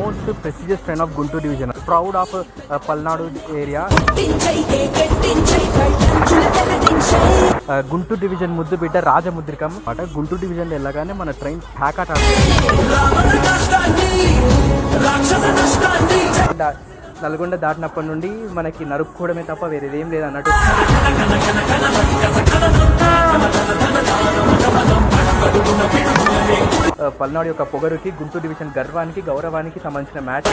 most prestigious train of Guntur division, proud of Palnadu area. Guntur division ముద్దు బిడ్డ రాజముద్రికం అట గుంటూరు డివిజన్లో వెళ్ళగానే మన ట్రైన్ ప్యాకాట్ నల్గొండ దాటినప్పటి నుండి మనకి నరుక్కోవడమే తప్ప వేరేదేం లేదు అన్నట్టు. పల్నాడు యొక్క పొగరుకి, గుంటూరు డివిజన్ గర్వానికి, గౌరవానికి సంబంధించిన మ్యాచ్.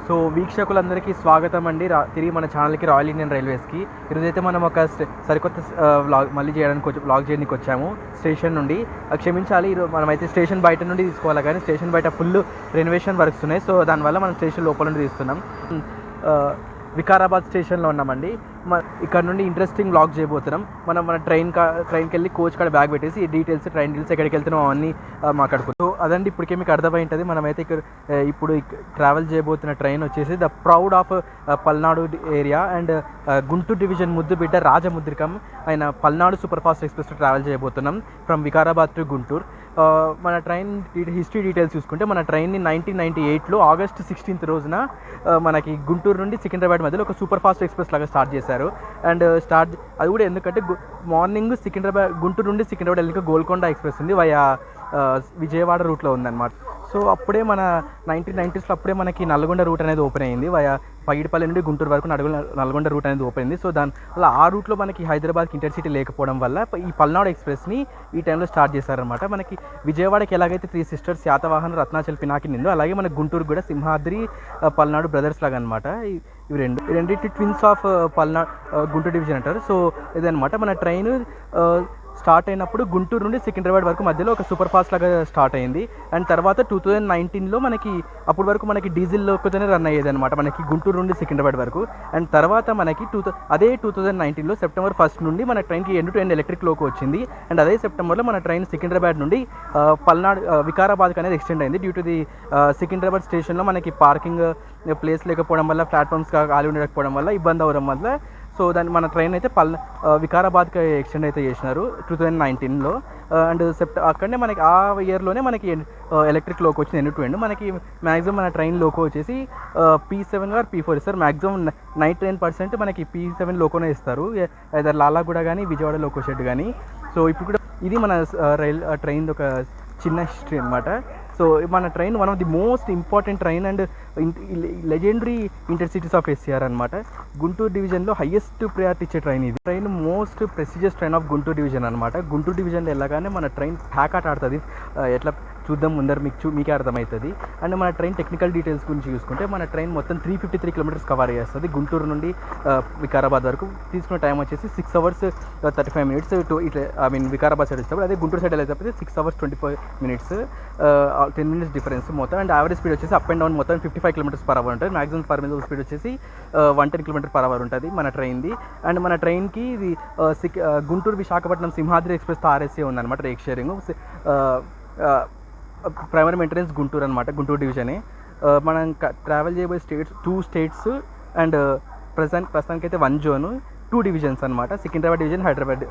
సో వీక్షకులందరికీ స్వాగతం అండి తిరిగి మన ఛానల్కి, రాయల్ ఇండియన్ రైల్వేస్కి. ఈరోజైతే మనం ఒక సరికొత్త వ్లాగ్ మళ్ళీ వ్లాగ్ చేయడానికి వచ్చాము స్టేషన్ నుండి. క్షమించాలి, మనమైతే స్టేషన్ బయట నుండి తీసుకోవాలి, కానీ స్టేషన్ బయట ఫుల్ రెనోవేషన్ వర్క్స్ ఉన్నాయి. సో దానివల్ల మనం స్టేషన్ లోపల నుండి తీస్తున్నాం. వికారాబాద్ స్టేషన్లో ఉన్నామండి. ఇక్కడ నుండి ఇంట్రెస్టింగ్ వ్లాగ్ చేయబోతున్నాం. మన ట్రైన్కి వెళ్ళి కోచ్ కాడ బ్యాగ్ పెట్టేసి డీటెయిల్స్, ట్రైన్ డీటెయిల్స్, ఎక్కడికి వెళ్తున్నాం అవన్నీ మాట్లాడుకుంటాం. సో అదండి ఇప్పటికే మీకు అర్థమై ఉంటుంది. మనమైతే ఇప్పుడు ట్రావెల్ చేయబోతున్న ట్రైన్ వచ్చేసి the proud of Palnadu area and Guntur division ముద్దు బిడ్డ రాజముద్రికం అయిన Palnadu super fast express travel చేయబోతున్నాం ఫ్రమ్ వికారాబాద్ టు గుంటూరు. మన ట్రైన్ హిస్టరీ డీటెయిల్స్ చూసుకుంటే, మన ట్రైన్ని 1998లో ఆగస్ట్ 16 రోజున మనకి గుంటూరు నుండి సికింద్రాబాద్ మధ్యలో ఒక సూపర్ ఫాస్ట్ ఎక్స్ప్రెస్ లాగా స్టార్ట్ చేశారు. అండ్ అది కూడా ఎందుకంటే మార్నింగ్ గుంటూరు నుండి సికింద్రాబాద్ వెళ్ళిన గోల్కొండ ఎక్స్ప్రెస్ ఉంది, వయా విజయవాడ రూట్లో ఉందన్నమాట. సో అప్పుడే మన 1990స్లో అప్పుడే మనకి నల్గొండ రూట్ అనేది ఓపెన్ అయింది. వయా పగిడిపల్లి నుండి గుంటూరు వరకు నల్గొండ రూట్ అనేది ఓపెన్ అయింది. సో దానివల్ల ఆ రూట్లో మనకి హైదరాబాద్కి ఇంటర్సిటీ లేకపోవడం వల్ల ఈ పల్నాడు ఎక్స్ప్రెస్ని ఈ టైంలో స్టార్ట్ చేశారనమాట. మనకి విజయవాడకి ఎలాగైతే 3 సిస్టర్స్ శాతవాహన, రత్నాచల్, పినాకిని ఉందో, అలాగే మన గుంటూరు కూడా సింహాద్రి, పల్నాడు బ్రదర్స్ లాగా అనమాట. ఇవి రెండింటి ట్విన్స్ ఆఫ్ గుంటూరు డివిజన్ అంటారు. సో ఇదనమాట మన ట్రైన్ స్టార్ట్ అయినప్పుడు గుంటూరు నుండి సికింద్రాబాద్ వరకు మధ్యలో ఒక సూపర్ ఫాస్ట్ లాగా స్టార్ట్ అయింది. అండ్ తర్వాత 2019లో మనకి అప్పటి వరకు మనకి డీజిల్లోకితోనే రన్ అయ్యేది అనమాట, మనకి గుంటూరు నుండి సికింద్రాబాద్ వరకు. అండ్ తర్వాత మనకి 2019లో సెప్టెంబర్ 1 నుండి మన ట్రైన్కి end to end electric loco వచ్చింది. అండ్ అదే సెప్టెంబర్లో మన ట్రైన్ సికింద్రాబాద్ నుండి వికారాబాద్కి అనేది ఎక్స్టెండ్ అయింది. డ్యూ టు ది సికింద్రాబాద్ స్టేషన్లో మనకి పార్కింగ్ ప్లేస్ లేకపోవడం వల్ల, ప్లాట్ఫామ్స్ ఖాళీ ఉండకపోవడం వల్ల, ఇబ్బంది అవ్వడం వల్ల సో మన ట్రైన్ అయితే వికారాబాద్కి ఎక్స్టెండ్ అయితే చేసినారు 2019లో. అండ్ అక్కడనే మనకి ఆ ఇయర్లోనే మనకి ఎలక్ట్రిక్ లోకో వచ్చింది ఎండ్ టు ఎండ్. మనకి మ్యాక్సిమం మన ట్రైన్ లోకో వచ్చేసి P7 ఆర్ P4 ఇస్తారు. మ్యాక్సిమం 99% మనకి P7 లోకోనే ఇస్తారు, either లాలాగూడ కానీ విజయవాడ లోకో షెడ్ కానీ. సో ఇప్పుడు కూడా ఇది మన ట్రైన్ ఒక చిన్న హిస్టరీ అనమాట. సో మన train one of the most important train and legendary intercities of SCR అనమాట. గుంటూరు డివిజన్లో హైయెస్ట్ ప్రయారిటీ ఇచ్చే ట్రైన్ ఇది. Train most prestigious train of Guntur division అనమాట. గుంటూరు డివిజన్లో వెళ్ళగానే మన ట్రైన్ ప్యాకాట్ ఆడుతుంది. ఎట్లా చూద్దాం ముందర మీకే అర్థమవుతుంది. అండ్ మన ట్రైన్ టెక్నికల్ డీటెయిల్స్ గురించి చూసుకుంటే, మన ట్రైన్ మొత్తం 353 కిలోమీటర్స్ కవర్ చేస్తుంది. గుంటూరు నుండి వికారాబాద్ వరకు తీసుకున్న టైం వచ్చేసి 6 hours 35 minutes వికారాబాద్ సైడ్ వచ్చేటప్పుడు. అదే గుంటూరు సైడ్ వెళ్ళేటప్పుడు 6 hours 24 minutes, 10 minutes డిఫరెన్స్ మొత్తం. అండ్ యావరేజ్ స్పీడ్ వచ్చేసి అప్ అండ్ డౌన్ మొత్తం 55 km/h ఉంటుంది. మ్యాక్సిమం పర్మిసిబుల్ స్పీడ్ వచ్చేసి 110 km/h ఉంటుంది మన ట్రైన్ది. అండ్ మన ట్రైన్కి ఇది గుంటూరు విశాఖపట్నం సింహాద్రి ఎక్స్ప్రెస్ ఆర్ఎస్ఏ ఉందన్నమాట, rake sharing. Primary maintenance Guntur అనమాట, గుంటూరు డివిజనే. మనం ట్రావెల్ చేయబోయే స్టేట్స్ 2 states అండ్ ప్రస్తుతానికైతే 1 zone 2 divisions అనమాట, సికింద్రాబాద్ డివిజన్, హైదరాబాద్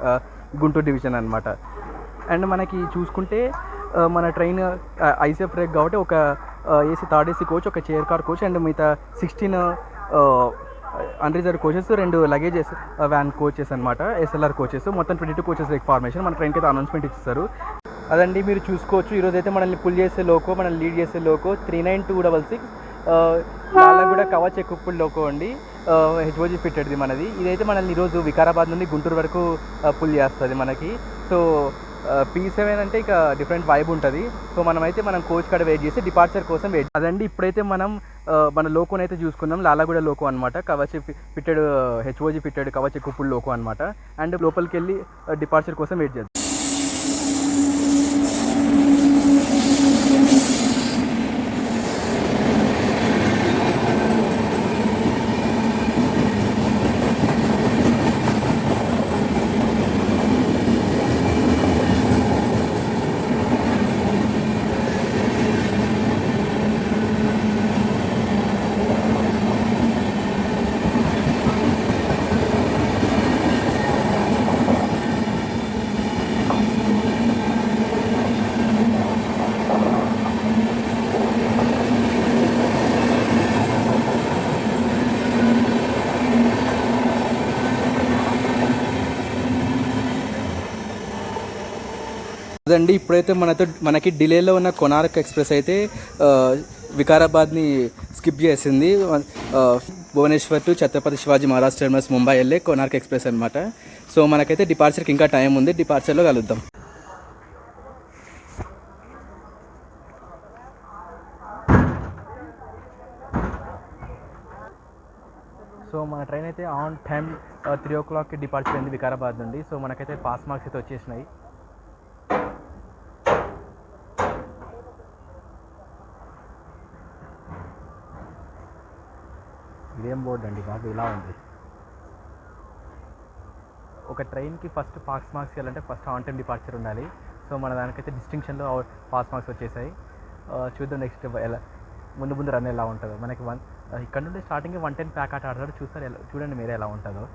గుంటూరు డివిజన్ అనమాట. అండ్ మనకి చూసుకుంటే మన ట్రైన్ ఐసీఎఫ్ రేక్ కాబట్టి ఒక ఏసీ థర్డ్ ఏసీ కోచ్, ఒక చైర్ కార్ కోచ్ అండ్ మిగతా 16 unreserved coaches, 2 luggages van coaches అనమాట, ఎస్ఎల్ఆర్ కోచెస్, మొత్తం 22 కోచెస్ రేక్ ఫార్మేషన్. మన ట్రైన్కి అయితే అనౌన్స్మెంట్ ఇస్తారు. అదండి మీరు చూసుకోవచ్చు. ఈరోజు అయితే మనల్ని పుల్ చేసే లోకో, మనల్ని లీడ్ చేసే loco 39266 Lalaguda Kavach equipped loco అండి, హెచ్ఓజీ ఫిట్టెడ్ది మనది. ఇదైతే మనల్ని ఈరోజు వికారాబాద్ నుండి గుంటూరు వరకు పుల్ చేస్తుంది మనకి. సో P7 అంటే ఇక డిఫరెంట్ వైబ్ ఉంటుంది. సో మనం కోచ్ కాడ వెయిట్ చేసి డిపార్చర్ కోసం వెయిట్. అదండి ఇప్పుడైతే మన లోకోని అయితే చూసుకున్నాం, లాలాగూడ లోకో అనమాట, Kavach fitted, HOG fitted Kavach equipped loco అనమాట. అండ్ లోపలికి వెళ్ళి డిపార్చర్ కోసం వెయిట్ చేద్దాం. అదండి ఇప్పుడైతే మనకి డిలేలో ఉన్న కొనార్క్ ఎక్స్ప్రెస్ అయితే వికారాబాద్ని స్కిప్ చేసింది. భువనేశ్వర్ టు ఛత్రపతి శివాజీ మహారాజ్ టెర్మినస్ ముంబై వెళ్ళే కొనార్క్ ఎక్స్ప్రెస్ అనమాట. సో మనకైతే డిపార్చర్కి ఇంకా టైం ఉంది, డిపార్చర్లో కలుద్దాం. సో మన ట్రైన్ అయితే ఆన్ టైం 3 o'clockకి డిపార్చర్ అయింది వికారాబాద్ నుండి. సో మనకైతే పాస్ మార్క్స్ అయితే వచ్చేసినాయి. ఇదేం బోర్డు అండి బాబు, ఇలా ఉంది. ఒక ట్రైన్కి ఫస్ట్ పాస్ మార్క్స్ ఇవ్వాలంటే ఫస్ట్ ఆన్ టైం డిపార్చర్ ఉండాలి. సో మన దానికైతే డిస్టింక్షన్లో పాస్ మార్క్స్ వచ్చేసాయి. చూద్దాం నెక్స్ట్ ఎలా ముందు రన్ ఎలా ఉంటుందో. మనకి ఇక్కడ నుండి స్టార్టింగ్ 110 ప్యాక్ ఆట ఆడతాడు. చూడండి మీరే ఎలా ఉంటుందో.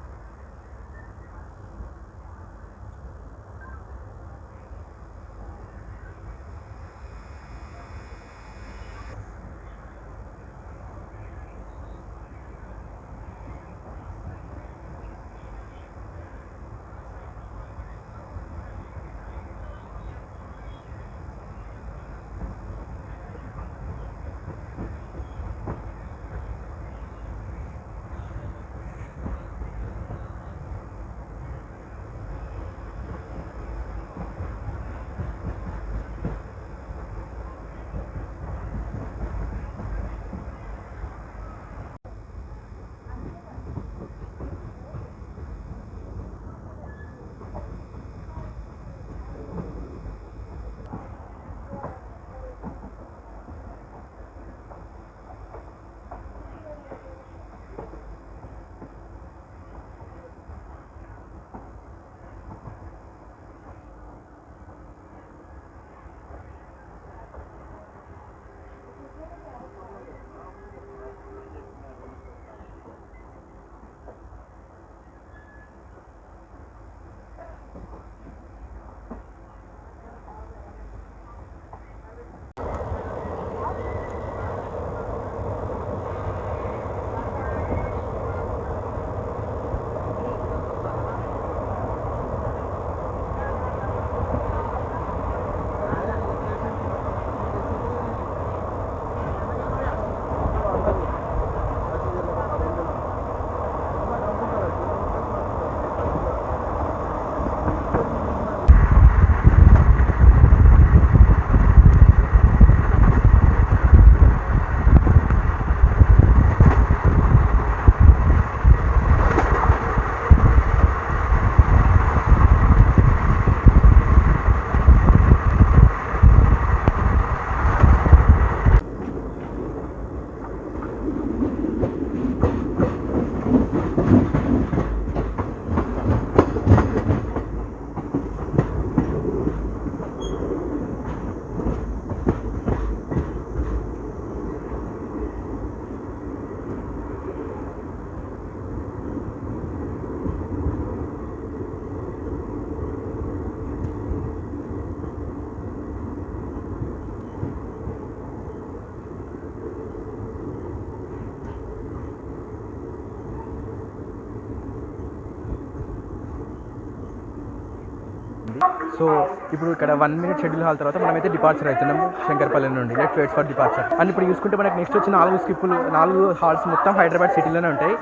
సో ఇప్పుడు ఇక్కడ 1 minute షెడ్యూల్ హాల్ తర్వాత మనమైతే డిపార్చర్ అవుతున్నాము శంకర్పల్లి నుండి. Let's wait for departure. And ఇప్పుడు చూసుకుంటే మనకి నెక్స్ట్ వచ్చి 4 హాల్స్ మొత్తం హైదరాబాద్ సిటీలోనే ఉంటాయి.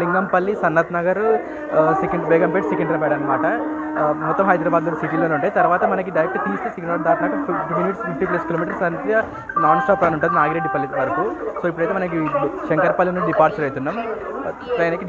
లింగంపల్లి, సన్నత్ నగర్, బేగంపేట్, సికింద్రాబాద్ అనమాట. మొత్తం హైదరాబాద్లో సిటీలోనే ఉంటాయి. తర్వాత మనకి డైరెక్ట్ తీస్తే సికింద్రాబాద్ దాటినాక 50 kilometers అంతే నాన్ స్టాప్ రన్ ఉంటుంది నాగిరెడ్డిపల్లి వరకు. సో ఇప్పుడైతే మనకి శంకర్పల్లి నుండి డిపార్చర్ అవుతున్నాం. ట్రైన్కి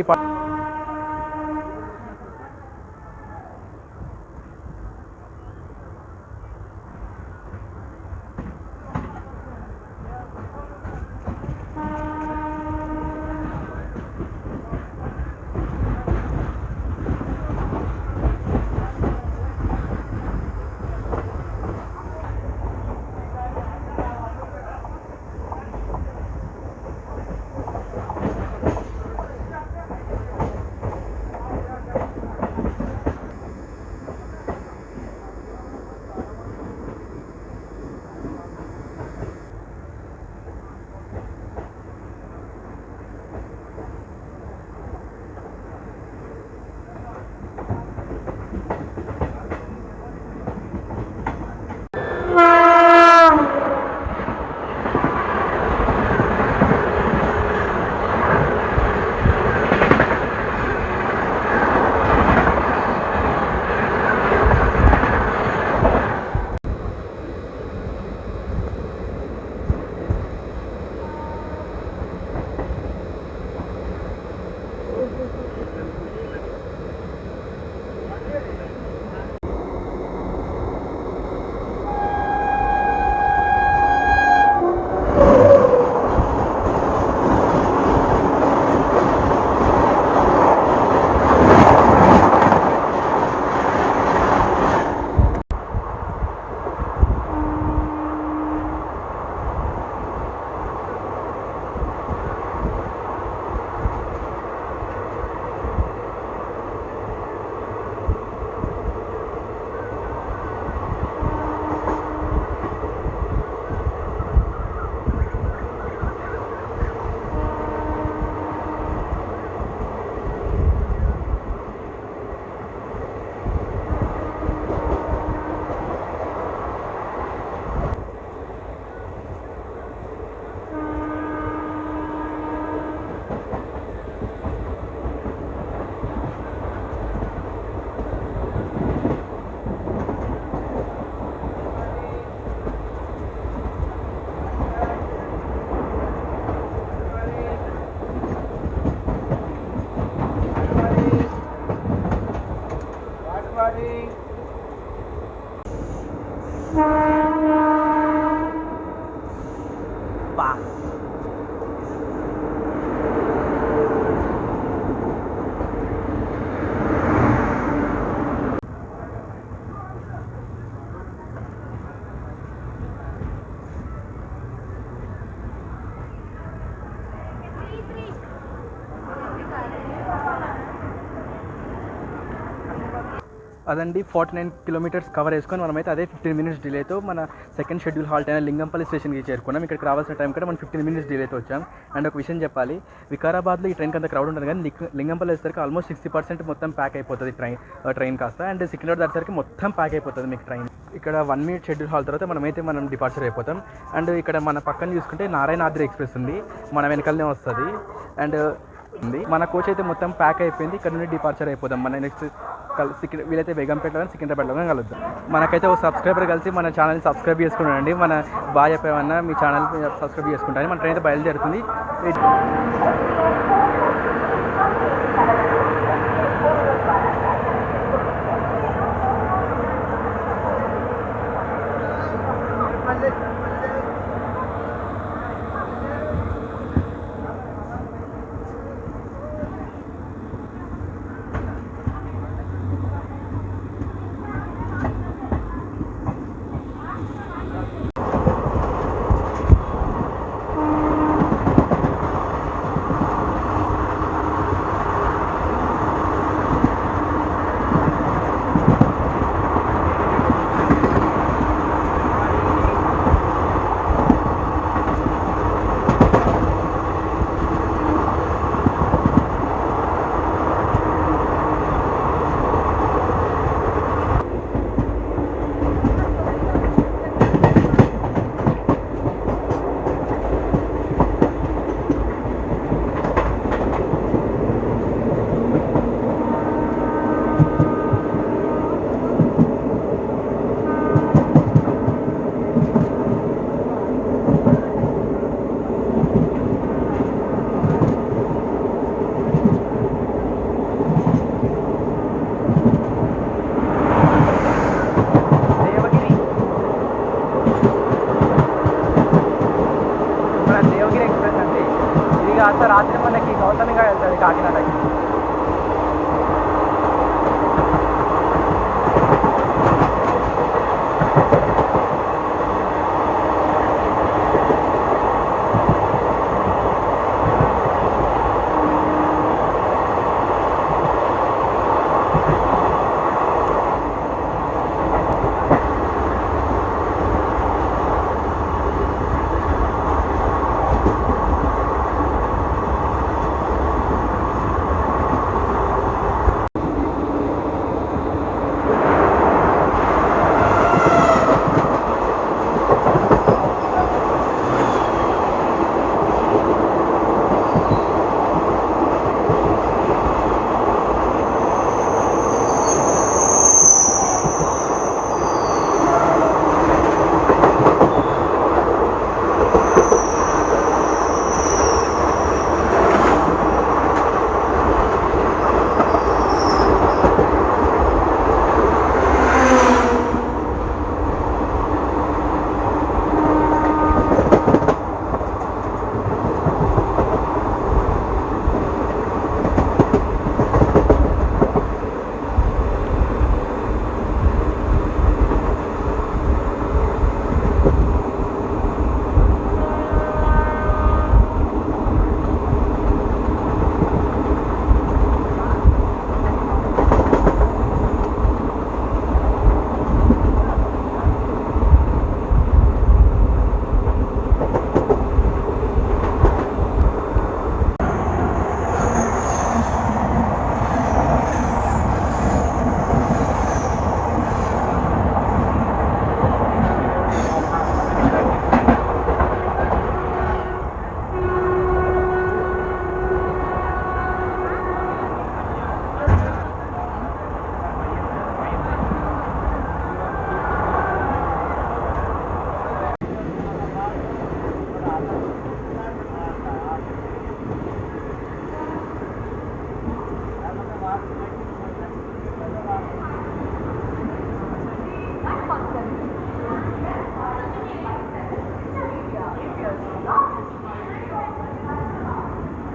అదండి 49 కిలోమీటర్స్ కవర్ చేసుకొని మనమైతే అదే 15 మినిట్స్ డిలేతో మన సెకండ్ షెడ్యూల్ హాల్ట్ అయిన లింగంపల్లి స్టేషన్కి చేరుకున్నాం. ఇక్కడికి రావాల్సిన టైం కూడా మనం 15 మినిట్స్ డిలేతో వచ్చాం. అండ్ ఒక విషయం చెప్పాలి, వికారాబాద్లో ఈ ట్రైన్కి అంత క్రౌడ్ ఉండదు, కానీ లింగంపల్లి వచ్చేసరికి ఆల్మోస్ట్ 60% మొత్తం ప్యాక్ అయిపోతుంది ట్రైన్ కాస్త. అండ్ సికింద్రాబాద్ వచ్చేసరికి మొత్తం ప్యాక్ అయిపోతుంది మీకు ట్రైన్. ఇక్కడ 1 మినిట్ షెడ్యూల్ హాల్ తర్వాత మనం డిపార్చర్ అయిపోతాం. అండ్ ఇక్కడ మన పక్కన చూసుకుంటే నారాయణాద్రి ఎక్స్ప్రెస్ ఉంది, మన వెనకాలనే వస్తుంది. అండ్ మన కోచ్ అయితే మొత్తం ప్యాక్ అయిపోయింది. ఇక్కడ నుండి డిపార్చర్ అయిపోదాం. మన నెక్స్ట్ వీలైతే బేగంపేటలో కానీ సికింద్రాబాద్లో కానీ కలుద్దాం. మనకైతే ఒక సబ్స్క్రైబర్ కలిసి మన ఛానల్ని సబ్స్క్రైబ్ చేసుకున్నానండి. మన బాగా చెప్పేమన్నా మీ ఛానల్ సబ్స్క్రైబ్ చేసుకుంటాను. మన ట్రైన్ అయితే బయలుదేరుతుంది. రాత్రి మనకి గౌతమిగా వెళ్తుంది కాకినాడకి.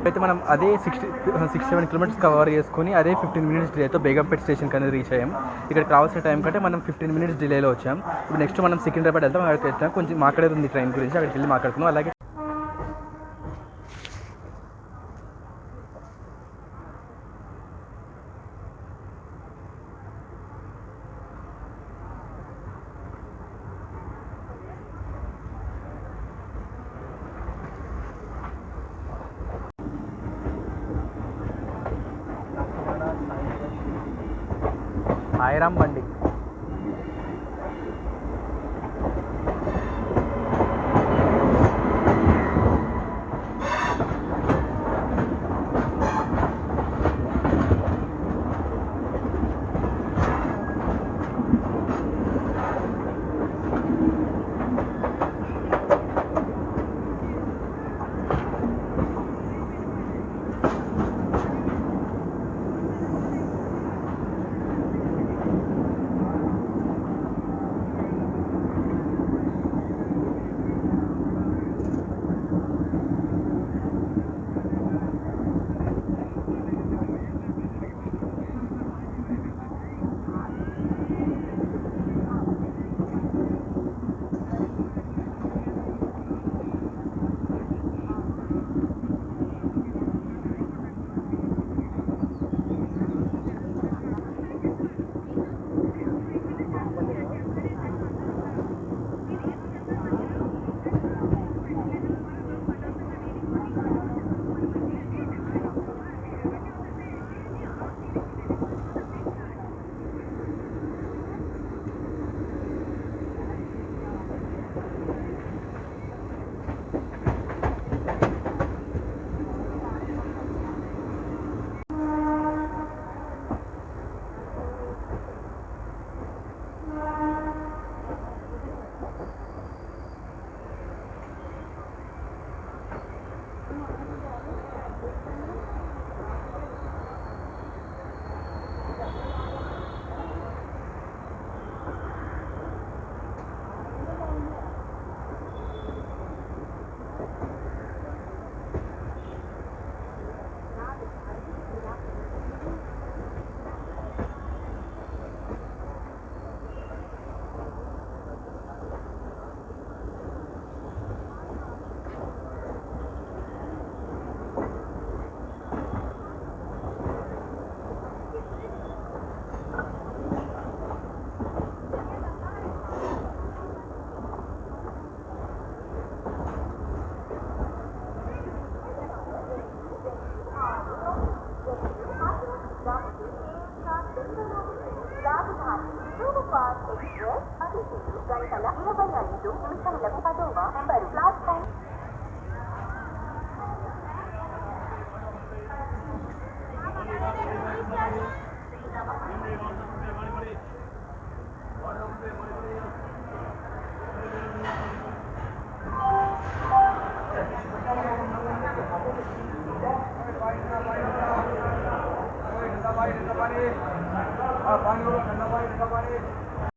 అయితే మనం అదే 67 కిలోమీటర్స్ కవర్ చేసుకొని అదే 15 మినిట్స్ డిలేతో బేగంపేట స్టేషన్కి అనేది రీచ్ అయ్యాం. ఇక్కడికి రావాల్సిన టైం కంటే మనం 15 మినిట్స్ డిలేలో వచ్చాం. ఇప్పుడు నెక్స్ట్ మనం సికింద్రాబాద్ వెళ్తాం. అక్కడికి వెళ్తాం, కొంచెం మాట్లాడేది ఉంది ట్రైన్ గురించి, అక్కడికి వెళ్ళి మాట్లాడుకుందాం. అలాగే సాయిరామ్ బండి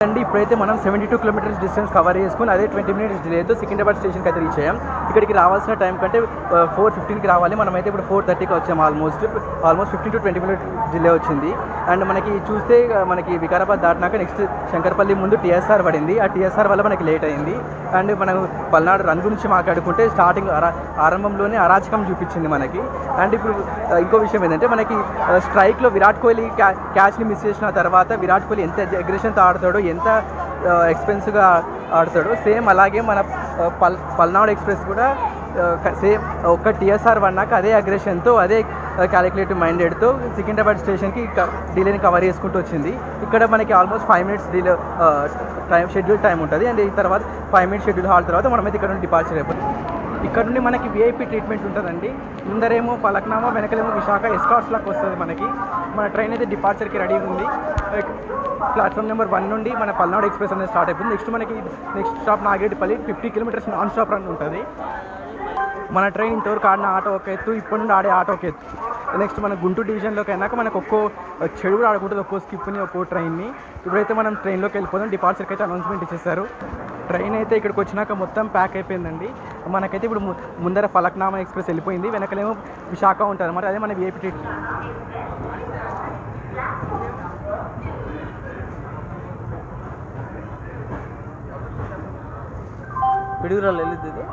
అండి. ఇప్పుడైతే మనం 72 కిలోమీటర్స్ డిస్టెన్స్ కవర్ చేసుకుని అదే 20 మినిట్స్ డిలేతో సికింద్రాబాద్ స్టేషన్కి అయితే రీచ్ అయ్యాం. ఇక్కడికి రావాల్సిన టైం కంటే 4:15కి రావాలి, మనమైతే ఇప్పుడు 4:30కి వచ్చాం. ఆల్మోస్ట్ 15 to 20 మినిట్స్ డిలే వచ్చింది. అండ్ మనకి చూస్తే మనకి వికారాబాద్ దాటినాక నెక్స్ట్ శంకర్పల్లి ముందు టీఎస్ఆర్ పడింది. ఆ టీఎస్ఆర్ వల్ల మనకి లేట్ అయింది. అండ్ మనం పల్నాడు రన్ గురించి మాట్లాడుకుంటే స్టార్టింగ్ ఆరంభంలోనే అరాచకం చూపించింది మనకి. అండ్ ఇప్పుడు ఇంకో విషయం ఏంటంటే మనకి స్ట్రైక్లో విరాట్ కోహ్లీ క్యాచ్ని మిస్ చేసిన తర్వాత విరాట్ కోహ్లీ ఎంత అగ్రెషన్తో ఆడతాడో, ఎంత ఎక్స్పెన్సివ్గా ఆడతాడో, సేమ్ అలాగే మన పల్నాడు ఎక్స్ప్రెస్ కూడా సేమ్ ఒక్క టీఎస్ఆర్ పడినాక అదే అగ్రెషన్తో, అదే క్యాలిక్యులేటివ్ మైండెడ్తో సికింద్రాబాద్ స్టేషన్కి డిలేని కవర్ చేసుకుంటూ వచ్చింది. ఇక్కడ మనకి almost 5 minutes delay schedule time ఉంటుంది. అండ్ ఈ తర్వాత 5 మినిట్స్ షెడ్యూల్ హాల్ తర్వాత మనమైతే ఇక్కడ నుండి డిపార్చర్ అయిపోతుంది. ఇక్కడ నుండి మనకి విఐపీ ట్రీట్మెంట్ ఉంటుందండి. ముందరేమో ఫలక్నామా, వెనకలేమో విశాఖ ఎస్కార్ట్స్ లాగా వస్తుంది మనకి. మన ట్రైన్ అయితే డిపార్చర్కి రెడీగా ఉంది. ప్లాట్ఫామ్ నెంబర్ 1 నుండి మన పల్నాడు ఎక్స్ప్రెస్ అనేది స్టార్ట్ అయిపోతుంది. Next stop Nagetipalli. 50 kilometres non stop run ఉంటుంది. మన ట్రైన్ ఇంతవరకు ఆడిన ఆటో ఒక ఎత్తు, ఇప్పటి నుండి ఆడే ఆటో ఒక ఎత్తు. నెక్స్ట్ మన గుంటూరు డివిజన్లోకి అయినాక మనకు ఒక్కో చెడు కూడా ఆడుకుంటుంది, ఒక్కో స్కిప్ని, ఒక్కో ట్రైన్ని. ఇప్పుడైతే మనం ట్రైన్లోకి వెళ్ళిపోదాం. డిపార్చర్కి అయితే అనౌన్స్మెంట్ ఇచ్చేస్తారు. ట్రైన్ అయితే ఇక్కడికి వచ్చినాక మొత్తం ప్యాక్ అయిపోయిందండి. మనకైతే ఇప్పుడు ముందర ఫలక్నామా ఎక్స్ప్రెస్ వెళ్ళిపోయింది, వెనకలేమో విశాఖ ఉంటుంది అన్నమాట. అదే మన విఐపి పిడుగురాళ్ళు వెళ్ళిద్ది ఇది.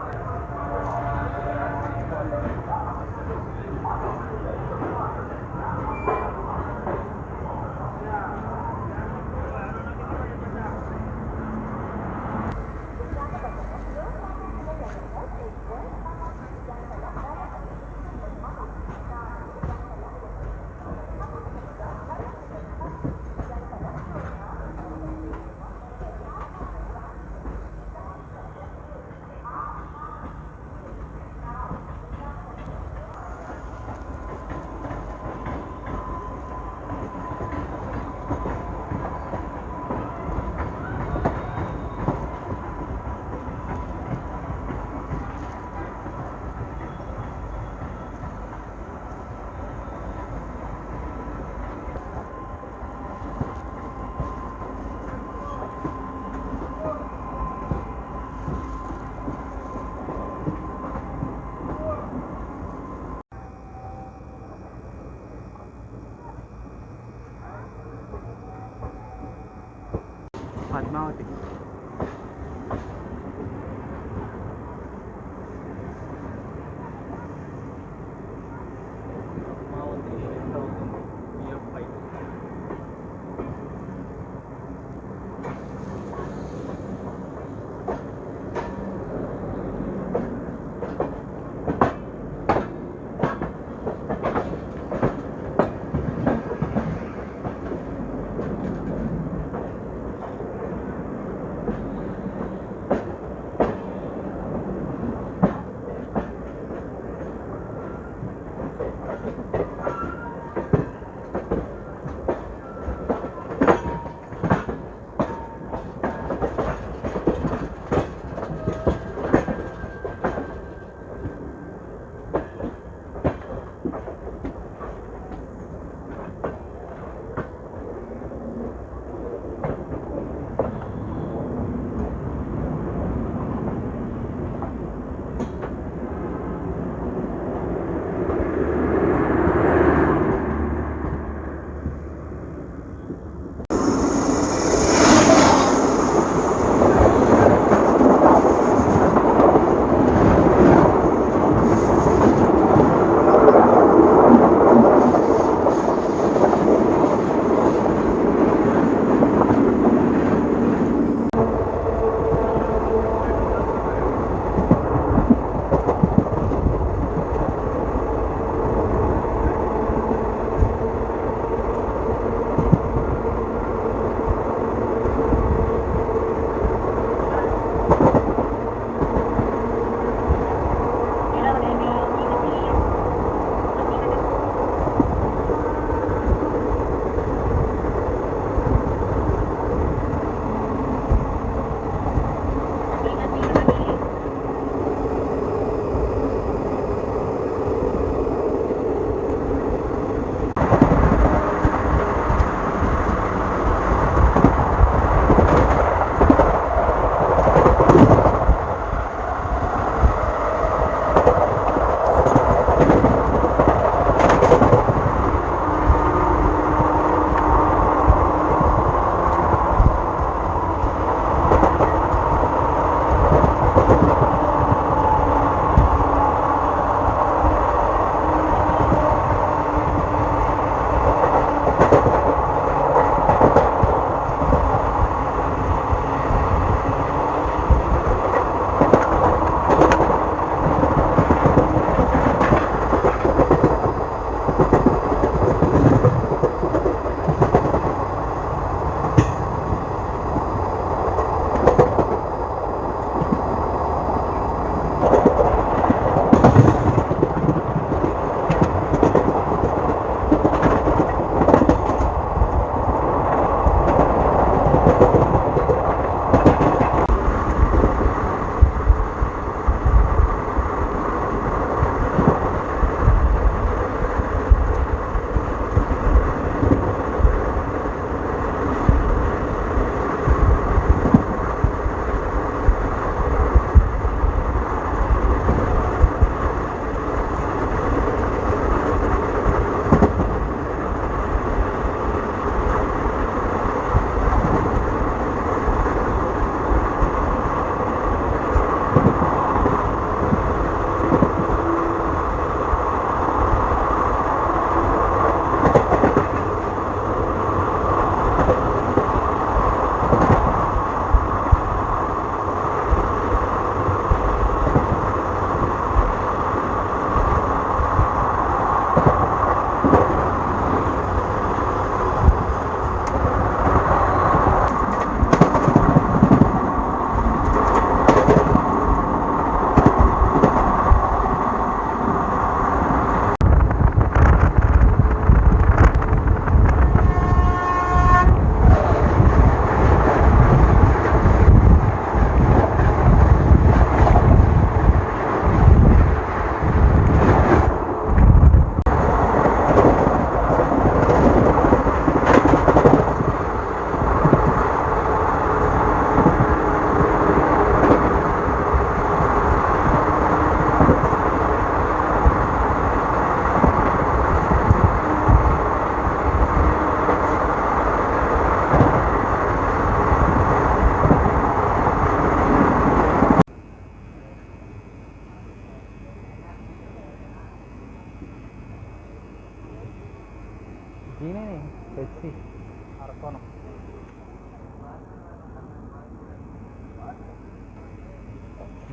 పద్మావతి.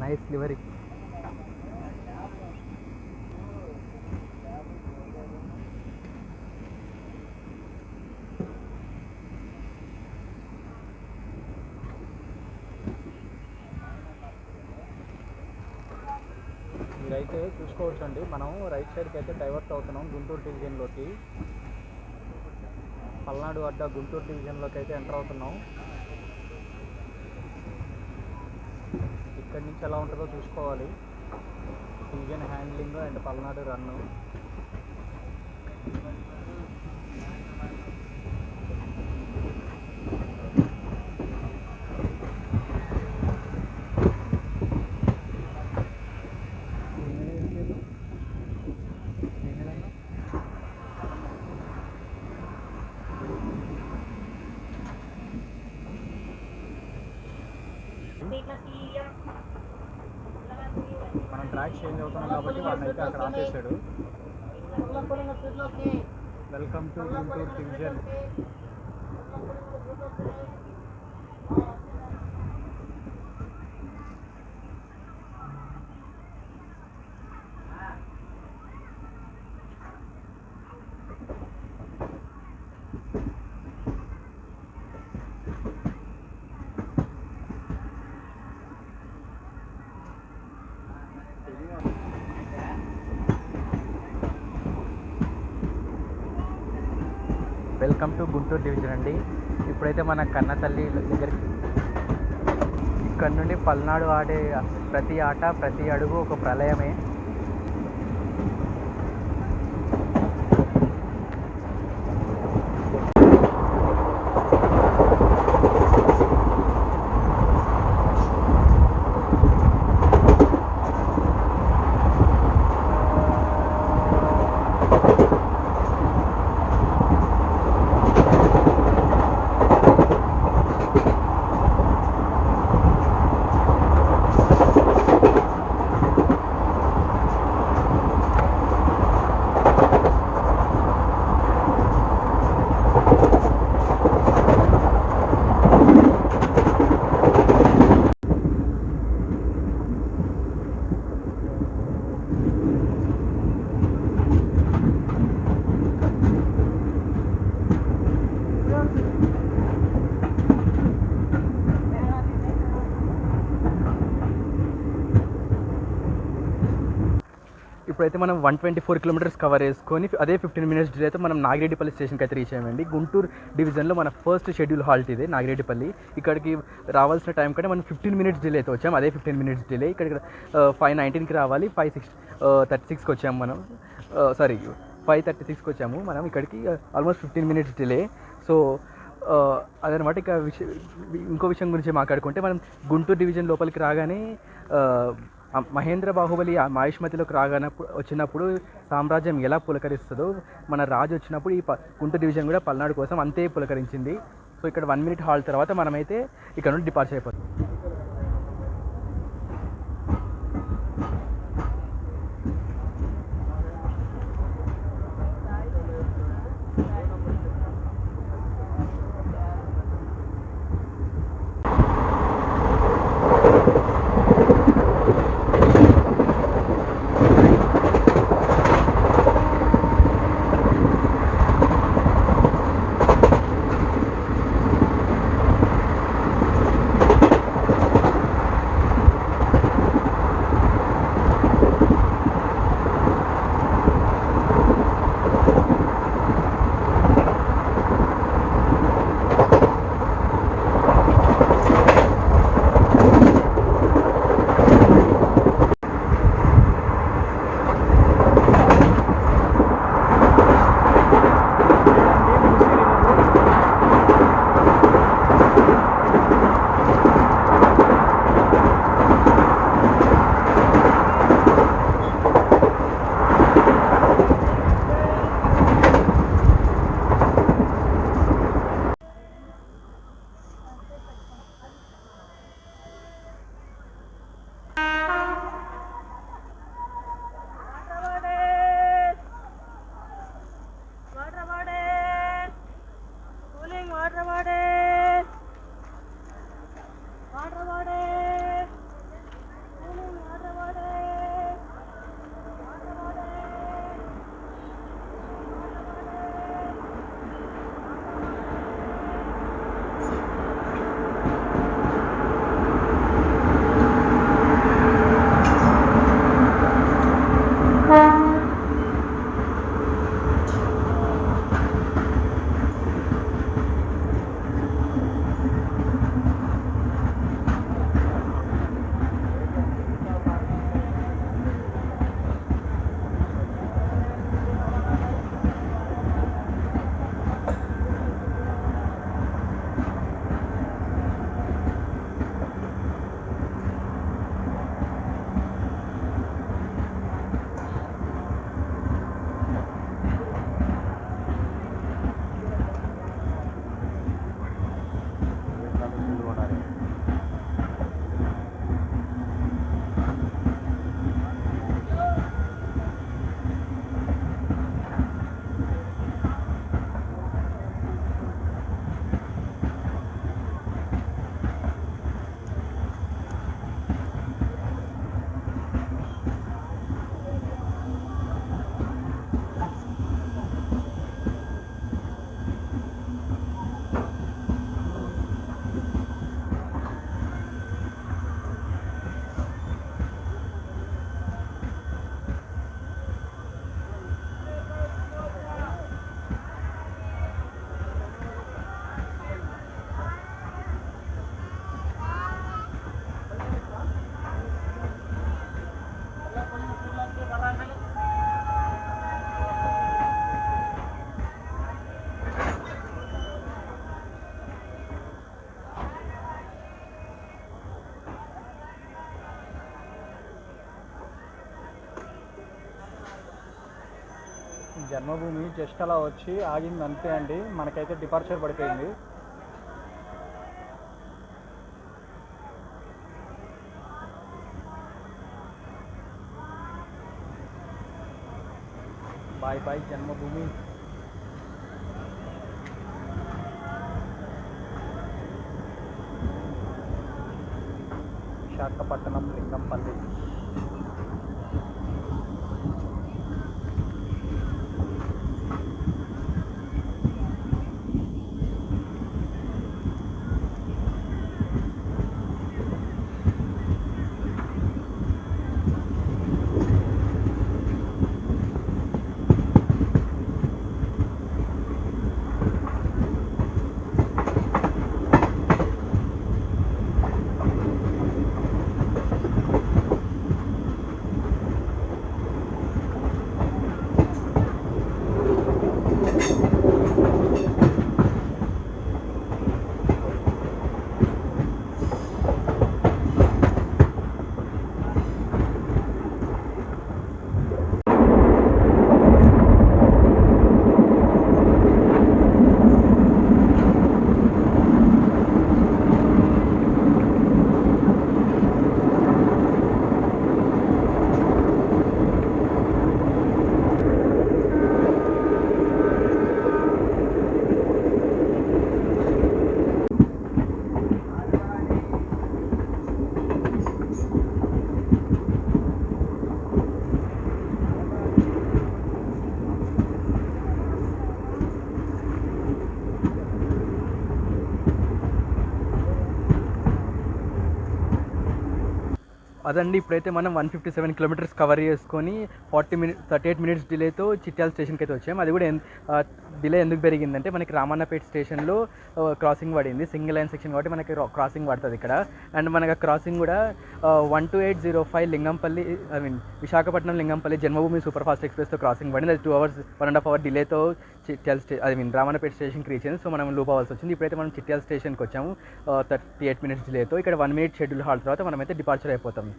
Nice livery. మీరైతే చూసుకోవచ్చు అండి, మనం రైట్ సైడ్కి అయితే డైవర్ట్ అవుతున్నాం గుంటూరు డివిజన్లోకి. పల్నాడు అడ్డా గుంటూరు డివిజన్లోకి అయితే ఎంటర్ అవుతున్నాం. ఇక్కడి నుంచి ఎలా ఉంటుందో చూసుకోవాలి. Division handling and Palnadu run. మనం ట్రాక్ చేంజ్ అవుతున్నాం కాబట్టి వాడిని అయితే అక్కడ ఆపేసాడు. Welcome to Guntur division. Welcome to Guntur division అండి. ఇప్పుడైతే మన కన్నతల్లి దగ్గరికి, ఇక్కడ నుండి పల్నాడు ఆడే ప్రతి ఆట ప్రతి అడుగు ఒక ప్రళయమే. ఇప్పుడైతే మనం 124 కిలోమీటర్స్ కవర్ చేసుకొని అదే 15 మినిట్స్ డిలే అయితే మనం నాగిరెడ్డిపల్లి స్టేషన్కి అయితే రీచ్ అయ్యామండి. గుంటూరు డివిజన్లో మన ఫస్ట్ షెడ్యూల్ హాల్ట్ ఇదే నాగిరెడ్డిపల్లి. ఇక్కడికి రావాల్సిన టైం కంటే మనం 15 మినిట్స్ డిలే అయితే వచ్చాము. అదే 15 మినిట్స్ డిలే. ఇక్కడికి 5:19కి రావాలి, 5:36కి వచ్చాము మనం. 5:36కి వచ్చాము మనం ఇక్కడికి. Almost 15 minutes delay. సో అదనమాట. ఇక ఇంకో విషయం గురించి మాట్లాడుకుంటే, మనం గుంటూరు డివిజన్ లోపలికి రాగానే మహేంద్ర బాహుబలి మాహిష్మతిలోకి వచ్చినప్పుడు సామ్రాజ్యం ఎలా పులకరిస్తుందో, మన రాజు వచ్చినప్పుడు ఈ గుంటూరు డివిజన్ కూడా పల్నాడు కోసం అంతే పులకరించింది. సో ఇక్కడ 1 మినిట్ హాల్ తర్వాత మనమైతే ఇక్కడ నుండి డిపార్చర్ అయిపోతాం. కొనాలి. జన్మభూమి జస్ట్ అలా వచ్చి ఆగింది అంతే అండి. మనకైతే డిపార్చర్ పడిపోయింది. బాయ్ బాయ్ జన్మభూమి. విశాఖపట్నం లింగంపల్లి. అదండి ఇప్పుడైతే మనం 157 కిలోమీటర్స్ కవర్ చేసుకొని 38 మినిట్స్ డిలేతో చిట్యాల స్టేషన్కి అయితే వచ్చాము. అది కూడా డిలే ఎందుకు పెరిగిందంటే మనకి రామన్నపేట స్టేషన్లో క్రాసింగ్ పడింది. సింగిల్ లైన్ సెక్షన్ కాబట్టి మనకి క్రాసింగ్ పడుతుంది ఇక్కడ. అండ్ మనకి క్రాసింగ్ కూడా 12805 లింగంపల్లి విశాఖపట్నం లింగంపల్లి జన్మభూమి సూపర్ ఫాస్ట్ ఎక్స్ప్రెస్తో క్రాసింగ్ పడింది. అది 2 hours 1.5 hour డిలేతో చిట్యాల రామన్నపేట స్టేషన్కి రీచ్ అయింది. సో మనం లూప్ అవ్వాల్సి వచ్చింది. ఇప్పుడైతే మనం చిట్యాల స్టేషన్కి వచ్చాము 38 మినిట్స్ డిలేతో. ఇక్కడ 1 minute షెడ్యూల్ హాల్ తర్వాత మనమైతే డిపార్చర్ అయిపోతాం.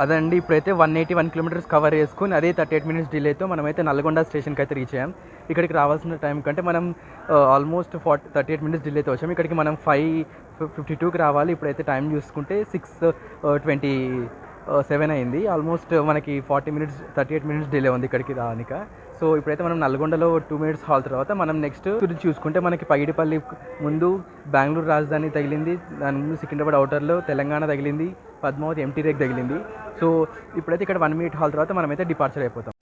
అదండి ఇప్పుడైతే 181 కిలోమీటర్స్ కవర్ చేసుకుని అదే 38 మినిట్స్ డిలేతో మనమైతే నల్గొండ స్టేషన్కి అయితే రీచ్ అయ్యాం. ఇక్కడికి రావాల్సిన టైం కంటే మనం ఆల్మోస్ట్ 38 మినిట్స్ డిలేతో వచ్చాం. ఇక్కడికి మనం 5:52కి రావాలి. ఇప్పుడైతే టైం చూసుకుంటే 6:27 అయింది. ఆల్మోస్ట్ మనకి 38 మినిట్స్ డిలే ఉంది ఇక్కడికి రానిక. సో ఇప్పుడైతే మనం నల్గొండలో 2 మినిట్స్ హాల్ తర్వాత మనం నెక్స్ట్ గురించి చూసుకుంటే మనకి పగిడిపల్లి ముందు బెంగళూరు రాజధాని తగిలింది, దాని ముందు సికింద్రాబాద్ అవుటర్లో తెలంగాణ తగిలింది, పద్మావతి ఎంటీ రేక్ తగిలింది. సో ఇప్పుడైతే ఇక్కడ 1 మినిట్ హాల్ తర్వాత మనమైతే డిపార్చర్ అయిపోతాం.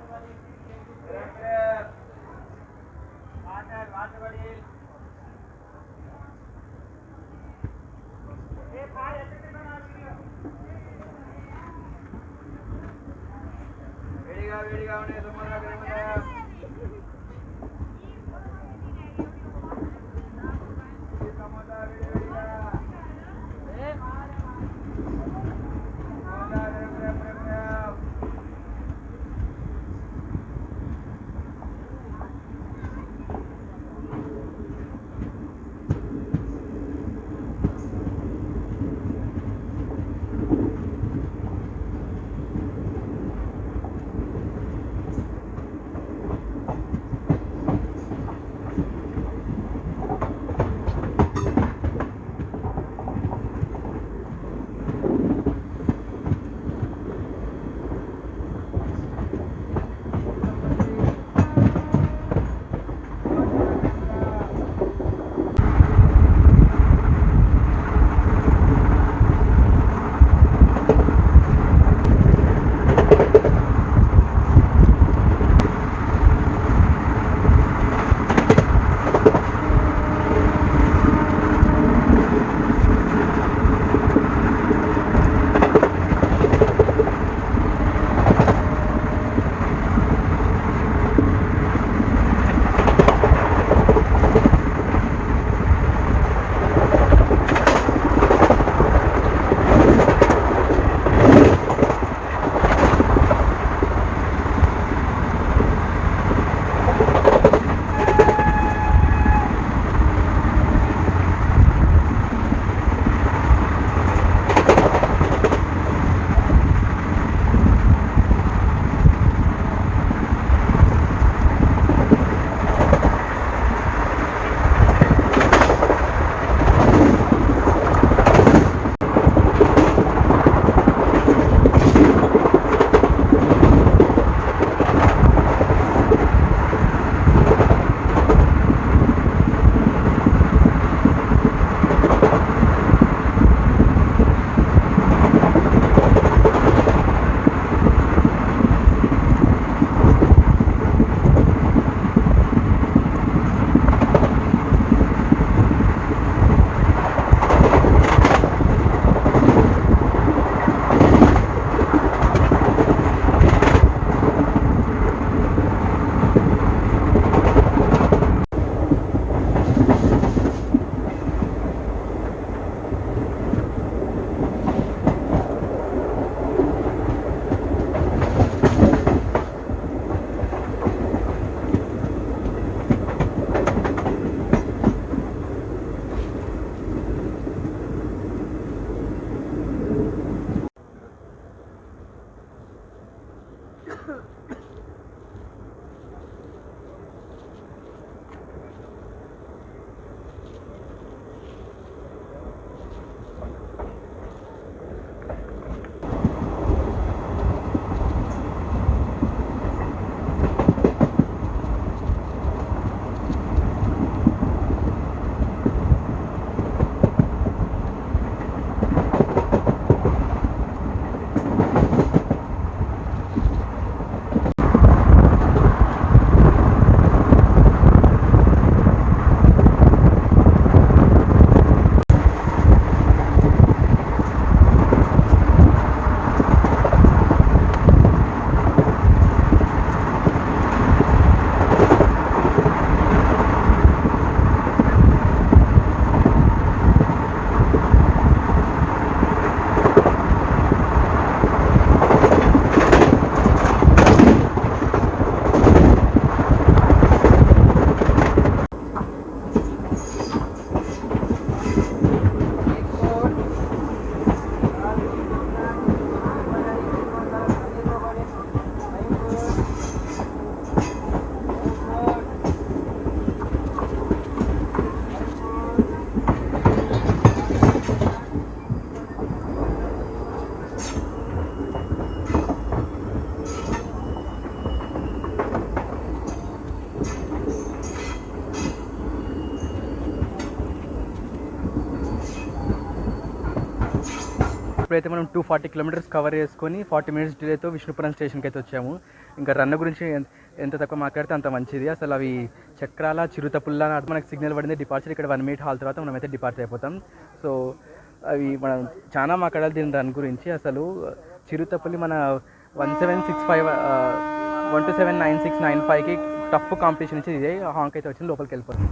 ఇప్పుడైతే మనం 240 కిలోమీటర్స్ కవర్ చేసుకొని 40 మినిట్స్ డిలేతో విష్ణుపురం స్టేషన్కి అయితే వచ్చాము. ఇంకా రన్ గురించి ఎంత తక్కువ మాట్లాడితే అంత మంచిది. అసలు అవి చక్రాల చిరుతపుల్ల అని మనకు సిగ్నల్ పడింది డిపార్చర్. ఇక్కడ 1 మినిట్ హాల్ తర్వాత మనం అయితే డిపార్చర్ అయిపోతాం. సో అవి మనం చాలా మాట్లాడాలి దీని రన్ గురించి. అసలు చిరుతపుల్లి మన 1765 12799695కి టఫ్ కాంపిటీషన్ ఇచ్చి ఇదే హాంక్ అయితే వచ్చింది. లోపలికి వెళ్ళిపోతుంది.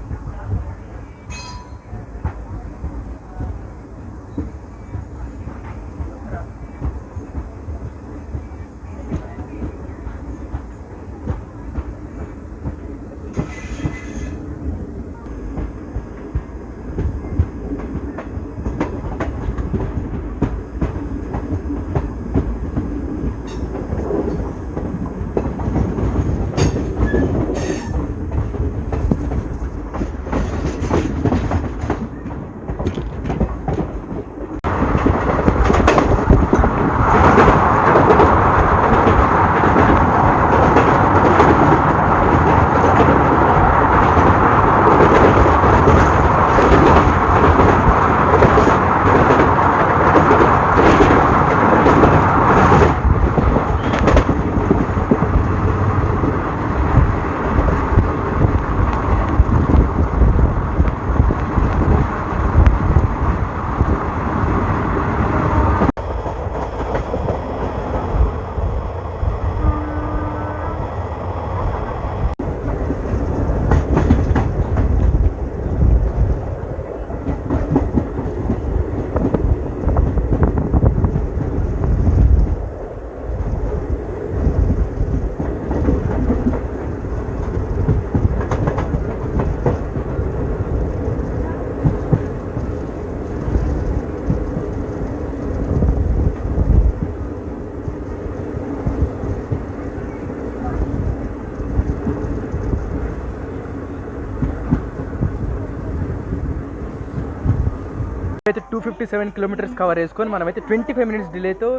అయితే 257 కిలోమీటర్స్ కవర్ చేసుకొని మనమైతే 25 మినిట్స్ డిలేతో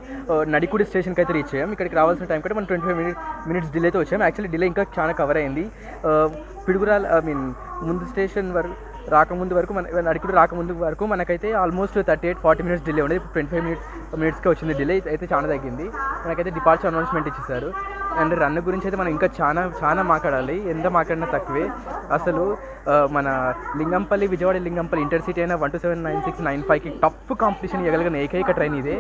నడికుడి స్టేషన్కి అయితే రీచ్ అయ్యాం. ఇక్కడికి రావాల్సిన టైం కంటే మనం 25 మినిట్స్ డిలేతో వచ్చాం. యాక్చువల్లీ డిలే ఇంకా చాలా కవర్ అయింది. పిడుగురాల్ ముందు స్టేషన్ వరకు రాకముందు వరకు నడికుడు రాకముందు వరకు మనకైతే ఆల్మోస్ట్ 38-40 మినిట్స్ డిలే ఉండేది. ఇప్పుడు 25 మినిట్స్కి వచ్చింది. డిలే అయితే చాలా తగ్గింది. మనకైతే డిపార్చర్ అనౌన్స్మెంట్ ఇచ్చేసారు. అండ్ రన్ గురించి అయితే మనం ఇంకా చాలా మాట్లాడాలి. ఎంత మాట్లాడినా తక్కువే. అసలు మన లింగంపల్లి విజయవాడ లింగంపల్లి ఇంటర్సిటీ అయిన 12799695కి టఫ్ కాంపిటీషన్ ఇవ్వగలిగిన ఏకైక ట్రైన్ ఇదే.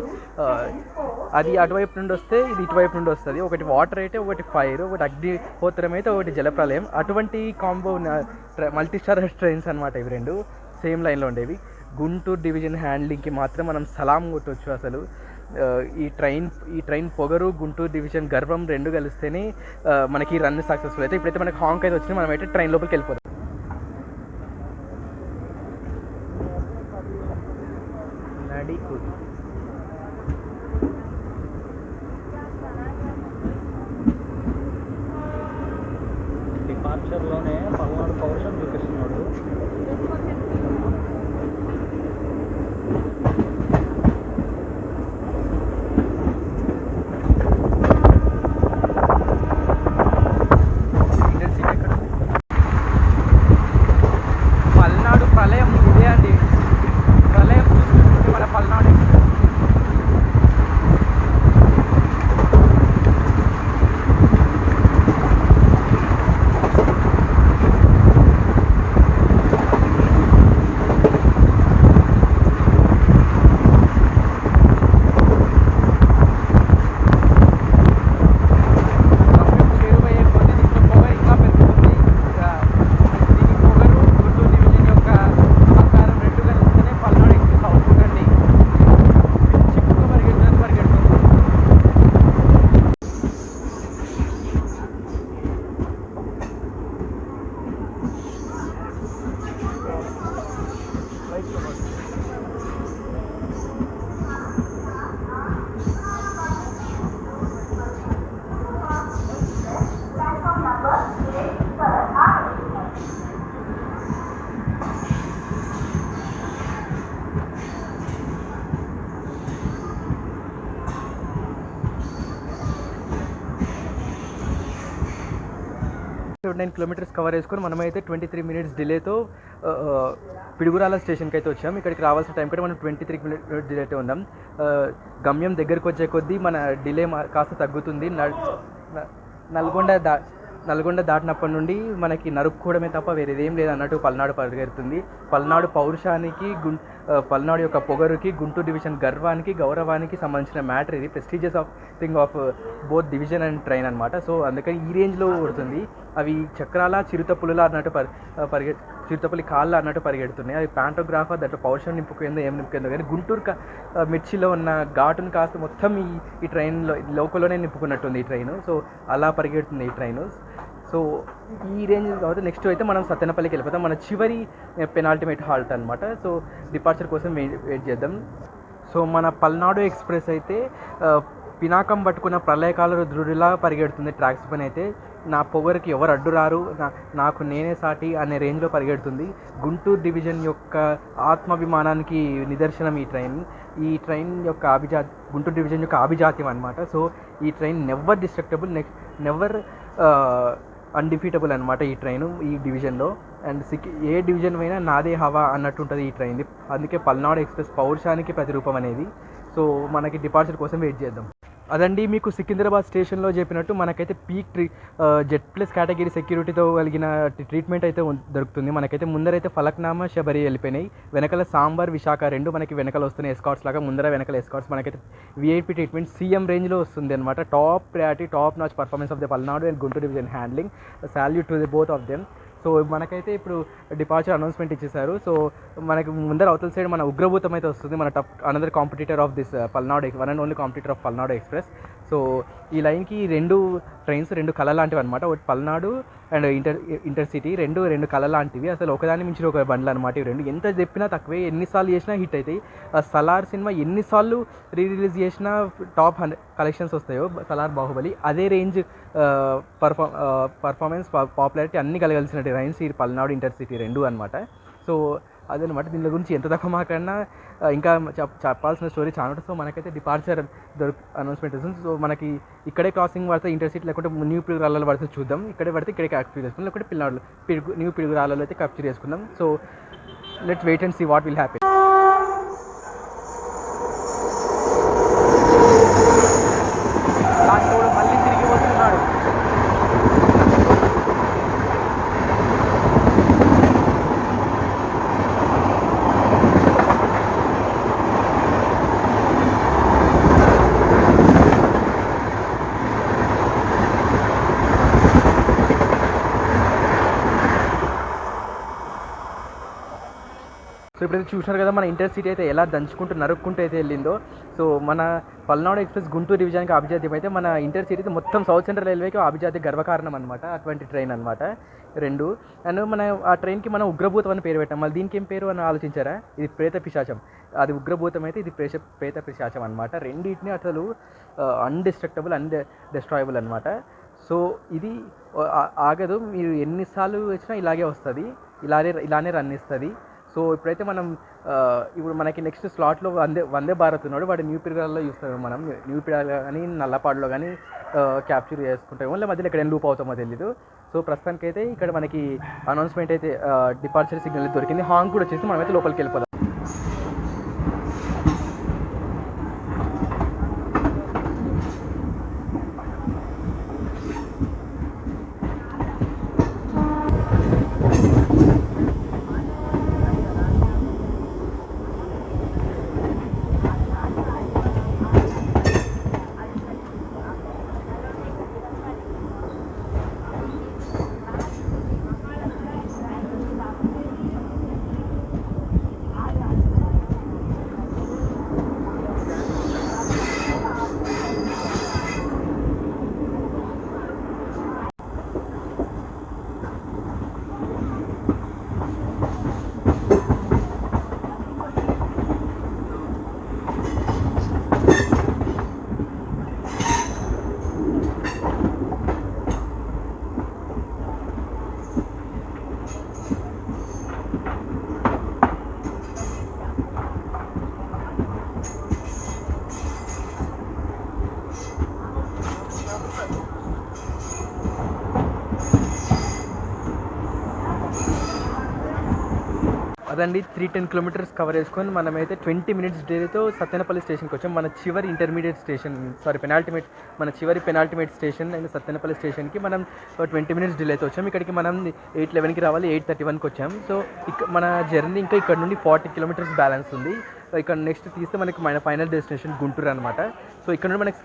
అది అటువైపు నుండి వస్తే ఇది ఇటువైపు నుండి వస్తుంది. ఒకటి వాటర్ అయితే ఒకటి ఫైర్, ఒకటి అగ్నిహోత్రం అయితే ఒకటి జలప్రలయం. అటువంటి కాంబో మల్టీ స్టార్ ట్రైన్స్ అనమాట ఇవి రెండు. సేమ్ లైన్లో ఉండేవి. గుంటూరు డివిజన్ హ్యాండ్లింగ్కి మాత్రం మనం సలాం కొట్టవచ్చు. అసలు ఈ ట్రైన్ పొగరు గుంటూరు డివిజన్ గర్వం రెండు కలిస్తేనే మనకి రన్ సక్సెస్ఫుల్ అయితే. ఇప్పుడైతే మనకి హాంక్ అయితే వచ్చింది. మనం అయితే ట్రైన్ లోపలికి వెళ్ళిపోతాం. నడికుడి డిపార్చర్లోనే 14 పౌరుషం చూపిస్తున్నాడు. పల్నాడు ప్రళయం ఇదే అండి. ప్రళయం చూసుకుంటే మన పల్నాడు 79 కిలోమీటర్స్ కవర్ చేసుకొని మనమైతే 23 మినిట్స్ డిలేతో పిడుగురాల స్టేషన్కి అయితే వచ్చాం. ఇక్కడికి రావాల్సిన టైం కంటే మనం 23 మినిట్స్ డిలే అయితే ఉన్నాం. గమ్యం దగ్గరకు వచ్చే కొద్దీ మన డిలే కాస్త తగ్గుతుంది. నల్గొండ దాటినప్పటి నుండి మనకి నరుక్కోవడమే తప్ప వేరేదేం లేదు అన్నట్టు పల్నాడు పరిగెడుతుంది. పల్నాడు పౌరుషానికి పల్నాడు యొక్క పొగరుకి, గుంటూరు డివిజన్ గర్వానికి, గౌరవానికి సంబంధించిన మ్యాటర్ ఇది. Prestigious of thing of both division and train అనమాట. సో అందుకని ఈ రేంజ్లో కొడుతుంది. అవి చక్రాల చిరుతపులులా అన్నట్టు చిరుతపులి కాళ్ళ అన్నట్టు పరిగెడుతున్నాయి. అది ప్యాంటోగ్రాఫర్ దాంట్లో పౌరుషం నింపుకుందో ఏం నింపుకుందో కానీ గుంటూరు మిర్చిలో ఉన్న ఘాటును కాస్త మొత్తం ఈ ట్రైన్లో లోకల్లోనే నింపుకున్నట్టుంది ఈ ట్రైన్. సో అలా పరిగెడుతుంది ఈ ట్రైన్. సో ఈ రేంజ్ కాబట్టి నెక్స్ట్ అయితే మనం సత్తెనపల్లికి వెళ్ళిపోతాం. మన చివరి పెనాల్టిమేట్ హాల్ట్ అనమాట. సో డిపార్చర్ కోసం వెయిట్ చేద్దాం. సో మన పల్నాడు ఎక్స్ప్రెస్ అయితే పినాకం పట్టుకున్న ప్రళయకాల రుద్రుడిలా పరిగెడుతుంది ట్రాక్స్ పైన. అయితే నా పొగరికి ఎవరు అడ్డు రారు, నాకు నేనే సాటి అనే రేంజ్లో పరిగెడుతుంది. గుంటూరు డివిజన్ యొక్క ఆత్మాభిమానానికి నిదర్శనం ఈ ట్రైన్ యొక్క గుంటూరు డివిజన్ యొక్క అభిజాత్యం అనమాట. సో ఈ train never destructible, never undefeatable అనమాట ఈ డివిజన్లో. అండ్ ఏ డివిజన్ అయినా నాదే హవా అన్నట్టు ఉంటుంది ఈ ట్రైన్ది. అందుకే పల్నాడు ఎక్స్ప్రెస్ పౌరుషానికి ప్రతిరూపం అనేది. సో మనకి డిపార్చర్ కోసం వెయిట్ చేద్దాం. అదండి మీకు సికింద్రాబాద్ స్టేషన్లో చెప్పినట్టు మనకైతే పీక్ జెడ్ ప్లస్ కేటగిరీ సెక్యూరిటీతో కలిగిన ట్రీట్మెంట్ అయితే దొరుకుతుంది. మనకైతే ముందరైతే ఫలక్నామా, శబరి వెళ్ళిపోయినాయి. వెనకాల సాంబార్, విశాఖ రెండు మనకి వెనకాల వస్తున్నాయి ఎస్కాట్స్ లాగా. వెనకాల ఎస్కాట్స్ మనకైతే విఐపి ట్రీట్మెంట్ సీఎం రేంజ్లో వస్తుంది అనమాట. Top priority, top notch performance of the Palnadu and Guntur division handling. Salute to the both of them. So మనకైతే ఇప్పుడు డిపార్చర్ అనౌన్స్మెంట్ ఇచ్చేసారు. సో మనకి ముందర అవతల సైడ్ మన ఉగ్రభూతం అయితే వస్తుంది, మన another competitor of this Palnadu, one and only competitor of Palnadu express. So ఈ లైన్కి రెండు ట్రైన్స్ రెండు కళ లాంటివి అనమాట. ఒకటి పల్నాడు అండ్ ఇంటర్సిటీ రెండు కళ లాంటివి. అసలు ఒకదాని మించిన ఒక బండ్లు అనమాట. ఇవి రెండు ఎంత చెప్పినా తక్కువే, ఎన్నిసార్లు చేసినా హిట్ అవుతాయి. సలార్ సినిమా ఎన్నిసార్లు రిలీజ్ చేసినా టాప్ 100 కలెక్షన్స్ వస్తాయో సలార్, బాహుబలి, అదే రేంజ్ పర్ఫార్మెన్స్, పాపులారిటీ అన్నీ కలగాల్సిన ట్రైన్స్ ఈ పల్నాడు ఇంటర్సిటీ రెండు అనమాట. సో అదనమాట. దీని గురించి ఎంత తక్కువ మాకన్నా ఇంకా చెప్పాల్సిన స్టోరీ చాలా ఉంటుంది. సో మనకైతే డిపార్చర్ అనౌన్స్మెంట్ వస్తుంది. సో మనకి ఇక్కడే క్రాసింగ్ పడితే ఇంటర్సిటీ, లేకుంటే న్యూ పిడుగురాలలో పడితే చూద్దాం. ఇక్కడే పడితే ఇక్కడే క్యాప్చర్ చేసుకుందాం, లేకుంటే న్యూ పిడుగురాలలో అయితే క్యాప్చర్ చేసుకుందాం. So let's wait and see what will happen. మళ్ళీ తిరిగి వస్తున్నాడు. సో ఇప్పుడైతే చూసినారు కదా మన ఇంటర్సిటీ అయితే ఎలా దంచుకుంటూ నరుక్కుంటూ అయితే వెళ్ళిందో. సో మన పల్నాడు ఎక్స్ప్రెస్ గుంటూరు డివిజన్కి అభిజాత్యం అయితే మన ఇంటర్సిటీ అయితే మొత్తం సౌత్ సెంట్రల్ రైల్వేకి అభిజాత్య గర్వకారణం అనమాట. అటువంటి ట్రైన్ అనమాట రెండు. అండ్ మన ఆ ట్రైన్కి మనం ఉగ్రభూతం అని పేరు పెట్టాం. మళ్ళీ దీనికి ఏం పేరు అని ఆలోచించారా? ఇది ప్రేత పిశాచం. అది ఉగ్రభూతం అయితే ఇది ప్రేత పిశాచం అనమాట. రెండింటిని అసలు అన్డిస్ట్రక్టబుల్, అన్డెస్ట్రాయబుల్ అనమాట. సో ఇది ఆగదు, మీరు ఎన్నిసార్లు వచ్చినా ఇలాగే వస్తుంది, ఇలానే రన్ ఇస్తుంది. సో ఇప్పుడైతే ఇప్పుడు మనకి నెక్స్ట్ స్లాట్లో వందే భారత్ ఉన్నాడు. వాడు న్యూ పిడుగురాలలో చూస్తాము. మనం న్యూ పిడుగురాలో కానీ నల్లపాడులో కానీ క్యాప్చర్ చేసుకుంటాము. మళ్ళీ మధ్యలో ఎక్కడ లూప్ అవుతామో తెలీదు. సో ప్రస్తుతానికైతే ఇక్కడ మనకి అనౌన్స్మెంట్ అయితే డిపార్చర్ సిగ్నల్ దొరికింది. హాంగ్ కూడా వచ్చేసి మనమైతే లోపలికి వెళ్ళిపోదాం. అదండి 310 కిలోమీటర్స్ కవర్ చేసుకొని మనమైతే 20 మినిట్స్ డిలేతో సత్తెనపల్లి స్టేషన్కి వచ్చాం. మన చివరి ఇంటర్మీడియట్ స్టేషన్, సారీ పెనాల్టిమేట్, మన చివరి పెనాల్టిమేట్ స్టేషన్ అయిన సత్తెనపల్లి స్టేషన్కి మనం 20 మినిట్స్ డిలేతో వచ్చాం. ఇక్కడికి మనం 8:11కి రావాలి, 8:31కి వచ్చాం. సో మన జర్నీ ఇంకా ఇక్కడ నుండి 40 కిలోమీటర్స్ బ్యాలెన్స్ ఉంది. ఇక్కడ నెక్స్ట్ తీస్తే మనకి మన ఫైనల్ డెస్టినేషన్ గుంటూరు అనమాట. సో ఇక్కడ నుండి మనకి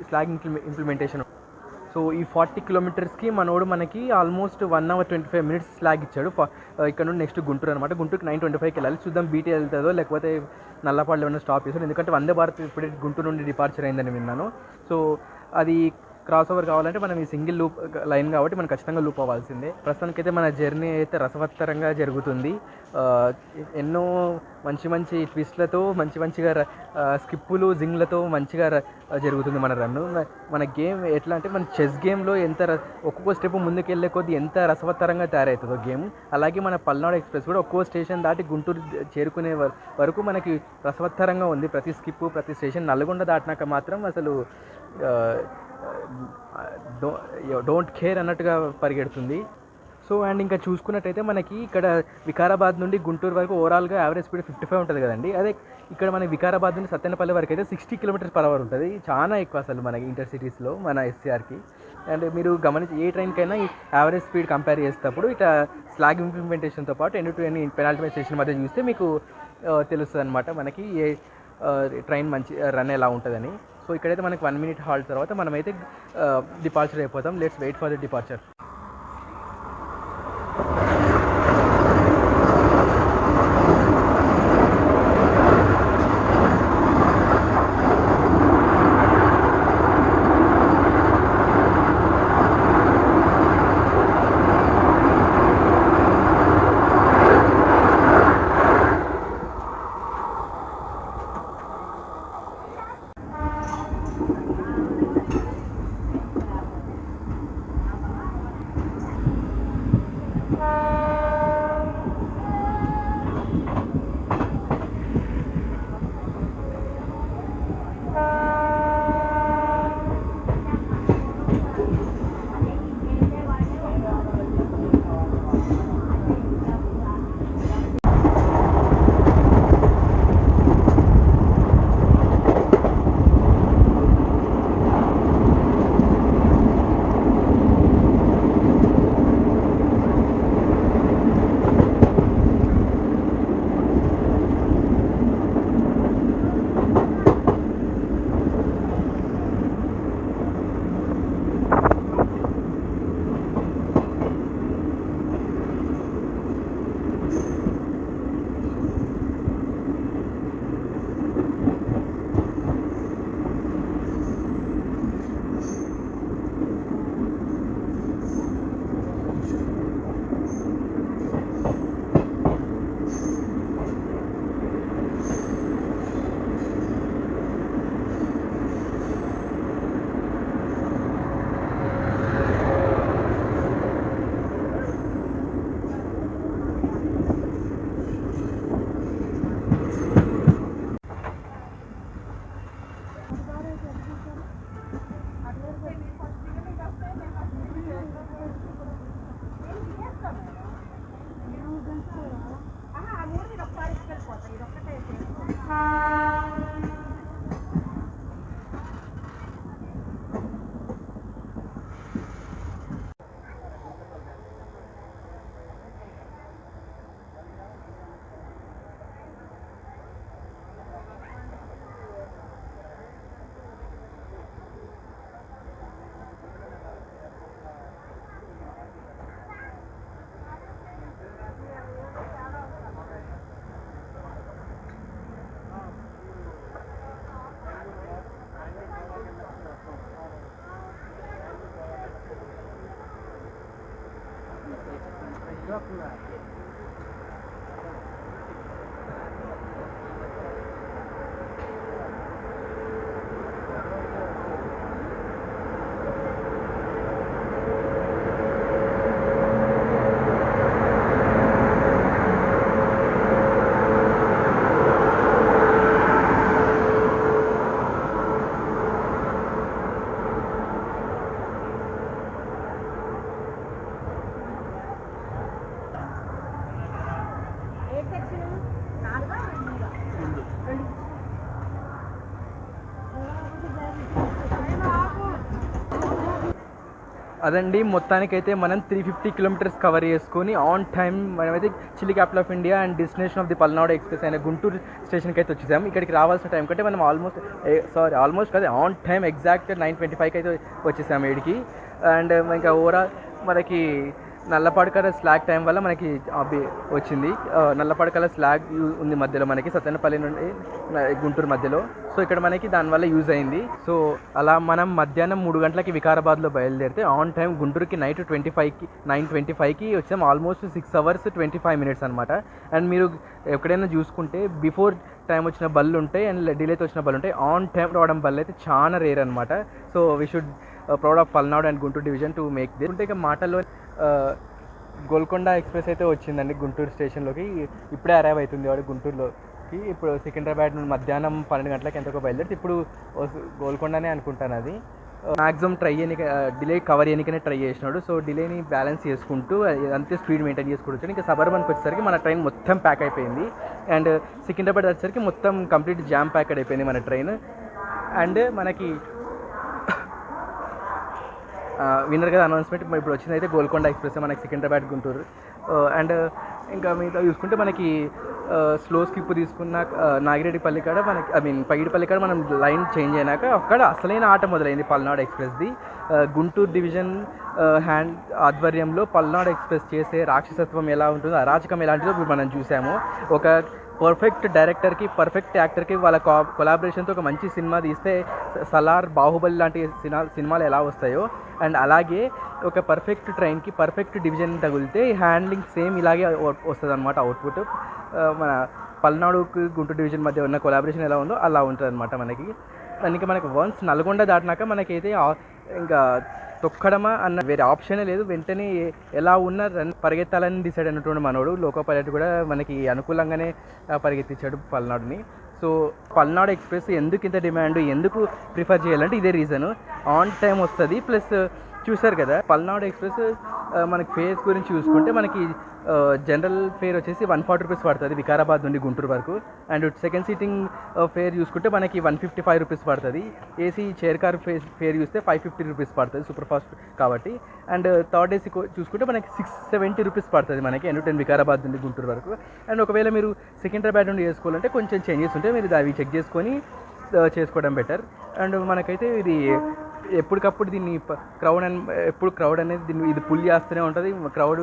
స్లాగ్ ఇంప్లిమెంటేషన్. సో ఈ 40 కిలోమీటర్స్కి మనోడు మనకి ఆల్మోస్ట్ 1 hour 25 minutes స్లాగ్ ఇచ్చాడు. ఇక్కడ నుండి నెక్స్ట్ గుంటూరు అనమాట. గుంటూరుకి 9:25కి వెళ్ళాలి. చూద్దాం బీటీ వెళ్తుందో లేకపోతే నల్లపాడులో ఏమైనా స్టాప్ చేస్తాడు. ఎందుకంటే వందే భారత్ ఇప్పుడే గుంటూరు నుండి డిపార్చర్ అయిందని విన్నాను. సో అది క్రాస్ ఓవర్ కావాలంటే మనం ఈ సింగిల్ లూప్ లైన్ కాబట్టి మనం ఖచ్చితంగా లూప్ అవ్వాల్సిందే. ప్రస్తుతానికైతే మన జర్నీ అయితే రసవత్తరంగా జరుగుతుంది. ఎన్నో మంచి ట్విస్ట్లతో మంచిగా స్కిప్పులు జింగ్లతో మంచిగా జరుగుతుంది మన రన్ను. మన గేమ్ ఎట్లా అంటే మన చెస్ గేమ్లో ఎంత ఒక్కొక్క స్టెప్ ముందుకు వెళ్ళే కొద్దీ ఎంత రసవత్తరంగా తయారవుతుందో గేమ్, అలాగే మన పల్నాడు ఎక్స్ప్రెస్ కూడా ఒక్కో స్టేషన్ దాటి గుంటూరు చేరుకునే వరకు మనకి రసవత్తరంగా ఉంది. ప్రతి స్కిప్ ప్రతి స్టేషన్. నల్గొండ దాటినాక మాత్రం అసలు డోంట్ కేర్ అన్నట్టుగా పరిగెడుతుంది. సో అండ్ ఇంకా చూసుకున్నట్టయితే మనకి ఇక్కడ వికారాబాద్ నుండి గుంటూరు వరకు ఓవరాల్గా యావరేజ్ స్పీడ్ 55 ఉంటుంది కదండి. అదే ఇక్కడ మన వికారాబాద్ నుండి సత్తెనపల్లి వరకు అయితే 60 km/h ఉంటుంది. చాలా ఎక్కువ అసలు మనకి ఇంటర్సిటీస్లో మన ఎస్సీఆర్కి. అండ్ మీరు గమనించి ఏ ట్రైన్కైనా ఈ యావరేజ్ స్పీడ్ కంపేర్ చేసేటప్పుడు ఇట్లా స్లాగ్ ఇంప్లిమెంటేషన్తో పాటు ఎండ్ టు ఎండ్ పెనాల్టిమేట్ స్టేషన్ మధ్య చూస్తే మీకు తెలుస్తుంది అనమాట మనకి ఏ ట్రైన్ మంచి రన్ ఎలా ఉంటుందని. సో ఇక్కడైతే మనకి 1 minute హాల్ట్ తర్వాత మనమైతే డిపార్చర్ అయిపోతాం. Let's wait for the departure. అదండి మొత్తానికైతే మనం 350 కిలోమీటర్స్ కవర్ చేసుకొని ఆన్ టైం మనమైతే chilli capital of India and destination of the Palnadu express అయిన గుంటూరు స్టేషన్కి అయితే వచ్చేసాము. ఇక్కడికి రావాల్సిన టైం కంటే మనం ఆల్మోస్ట్ కాదు ఆన్ టైం ఎగ్జాక్ట్ 9:25కి అయితే వచ్చేసాము ఇక్కడికి. అండ్ ఇంకా ఓవరాల్ మనకి నల్లపాడుకల స్లాగ్ టైం వల్ల మనకి వచ్చింది. నల్లపాడుకల స్లాగ్ ఉంది మధ్యలో మనకి సత్తెనపల్లి నుండి గుంటూరు మధ్యలో. సో ఇక్కడ మనకి దానివల్ల యూజ్ అయింది. సో అలా మనం మధ్యాహ్నం 3 గంటలకి వికారాబాద్లో బయలుదేరితే ఆన్ టైం గుంటూరుకి 9:25కి వచ్చాం. ఆల్మోస్ట్ 6 hours 25 minutes అనమాట. అండ్ మీరు ఎక్కడైనా చూసుకుంటే బిఫోర్ టైం వచ్చిన బళ్ళు ఉంటాయి అండ్ డిలేతో వచ్చిన బళ్ళు ఉంటాయి. ఆన్ టైం రావడం బళ్ళు అయితే చాలా రేర్ అనమాట. So we should proud of Palnadu and Guntur division to make this. అంటే ఇక మాటల్లో గోల్కొండ ఎక్స్ప్రెస్ అయితే వచ్చిందండి గుంటూరు స్టేషన్లోకి. ఇప్పుడే అరైవ్ అవుతుంది వాడు గుంటూరులోకి. ఇప్పుడు సికింద్రాబాద్ నుండి మధ్యాహ్నం 12 గంటలకి ఎంతకో బయలుదేరి ఇప్పుడు గోల్కొండనే అనుకుంటాను. అది మ్యాక్సిమం డిలే కవర్ చేయడానికనే ట్రై చేసినాడు. సో డిలేని బ్యాలెన్స్ చేసుకుంటూ అంతే స్పీడ్ మెయింటైన్ చేసుకుంటూ ఇంకా సబర్బన్కి వచ్చేసరికి మన ట్రైన్ మొత్తం ప్యాక్ అయిపోయింది. అండ్ సికింద్రాబాద్ వచ్చేసరికి మొత్తం కంప్లీట్ జామ్ ప్యాక్డ్ అయిపోయింది మన ట్రైన్. అండ్ మనకి విన్నర్ కదా అనౌన్స్మెంట్ ఇప్పుడు వచ్చింది అయితే గోల్కొండ ఎక్స్ప్రెస్ మనకి సికింద్రాబాద్ గుంటూరు. అండ్ ఇంకా మిగతా చూసుకుంటే మనకి స్లో స్కిప్ తీసుకున్న నాగిరెడ్డిపల్లి కాడ మనకి పగిడిపల్లి కాడ మనం లైన్ చేంజ్ అయినాక అక్కడ అసలైన ఆట మొదలైంది పల్నాడు ఎక్స్ప్రెస్ది. గుంటూరు డివిజన్ హ్యాండ్ ఆధ్వర్యంలో పల్నాడు ఎక్స్ప్రెస్ చేసే రాక్షసత్వం ఎలా ఉంటుందో, అరాచకం ఎలా ఉంటుందో ఇప్పుడు మనం చూసాము. ఒక పర్ఫెక్ట్ డైరెక్టర్కి పర్ఫెక్ట్ యాక్టర్కి వాళ్ళ కొలాబరేషన్తో ఒక మంచి సినిమా తీస్తే సలార్, బాహుబలి లాంటి సినిమాలు ఎలా వస్తాయో అండ్ అలాగే ఒక పర్ఫెక్ట్ ట్రైన్కి పర్ఫెక్ట్ డివిజన్ తగిలితే హ్యాండ్లింగ్ సేమ్ ఇలాగే వస్తుంది అనమాట అవుట్పుట్. మన పల్నాడుకి గుంటూరు డివిజన్ మధ్య ఉన్న కొలాబరేషన్ ఎలా ఉందో అలా ఉంటుంది అనమాట మనకి. ఇంకా మనకి వన్స్ నల్గొండ దాటినాక మనకైతే ఇంకా తొక్కడమా అన్న వేరే ఆప్షనే లేదు. వెంటనే ఎలా ఉన్నా పరిగెత్తాలని డిసైడ్ అయినటువంటి మనోడు లోకో పైలట్ కూడా మనకి అనుకూలంగానే పరిగెత్తించాడు పల్నాడుని. సో పల్నాడు ఎక్స్ప్రెస్ ఎందుకు ఇంత డిమాండ్, ఎందుకు ప్రిఫర్ చేయాలంటే ఇదే రీజను. ఆన్ టైం వస్తుంది, ప్లస్ చూసారు కదా పల్నాడు ఎక్స్ప్రెస్ మనకి ఫేర్స్ గురించి చూసుకుంటే మనకి జనరల్ ఫేర్ వచ్చేసి 140 రూపీస్ పడుతుంది వికారాబాద్ నుండి గుంటూరు వరకు. అండ్ సెకండ్ సీటింగ్ ఫేర్ చూసుకుంటే మనకి 155 రూపీస్ పడుతుంది. ఏసీ చైర్ కార్ ఫేర్ చూస్తే 550 రూపీస్ పడుతుంది సూపర్ ఫాస్ట్ కాబట్టి. అండ్ థర్డ్ ఏసీ చూసుకుంటే మనకి 670 రూపీస్ పడుతుంది మనకి N10 వికారాబాద్ నుండి గుంటూరు వరకు. అండ్ ఒకవేళ మీరు సికింద్రాబాద్ నుండి చేసుకోవాలంటే కొంచెం చేంజెస్ ఉంటే మీరు అవి చెక్ చేసుకొని చేసుకోవడం బెటర్. అండ్ మనకైతే ఇది ఎప్పటికప్పుడు దీన్ని క్రౌడ్ అనేది ఇది పుల్ చేస్తూనే ఉంటుంది. క్రౌడ్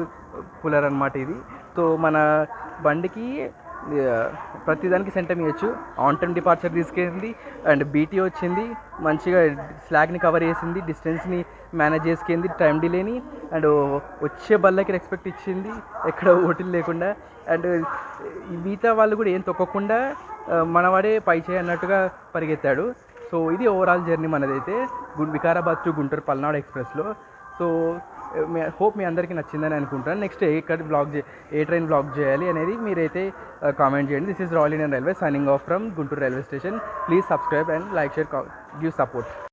పుల్లర్ అనమాట ఇది. సో మన బండికి ప్రతిదానికి సెంటర్ ఇవ్వచ్చు. ఆన్ టైం డిపార్చర్ తీసుకెళ్ళింది అండ్ బీటీ వచ్చింది, మంచిగా స్లాగ్ని కవర్ చేసింది, డిస్టెన్స్ని మేనేజ్ చేసుకుంది, టైం డిలేని. అండ్ వచ్చే బల్లకి రెస్పెక్ట్ ఇచ్చింది ఎక్కడ ఓటిల్ లేకుండా. అండ్ మిగతా వాళ్ళు కూడా ఏం తొక్కకుండా మనవాడే పై చేయి అన్నట్టుగా పరిగెత్తాడు. సో ఇది ఓవరాల్ జర్నీ మనదైతే వికారాబాద్ టు గుంటూరు పల్నాడు ఎక్స్ప్రెస్లో. సో హోప్ మీ అందరికీ నచ్చిందని అనుకుంటాను. నెక్స్ట్ ఏ ట్రైన్ బ్లాగ్ చేయాలి అనేది మీరైతే కామెంట్ చేయండి. This is royal Indian railway signing off from Guntur railway station. Please subscribe and like, share, give support.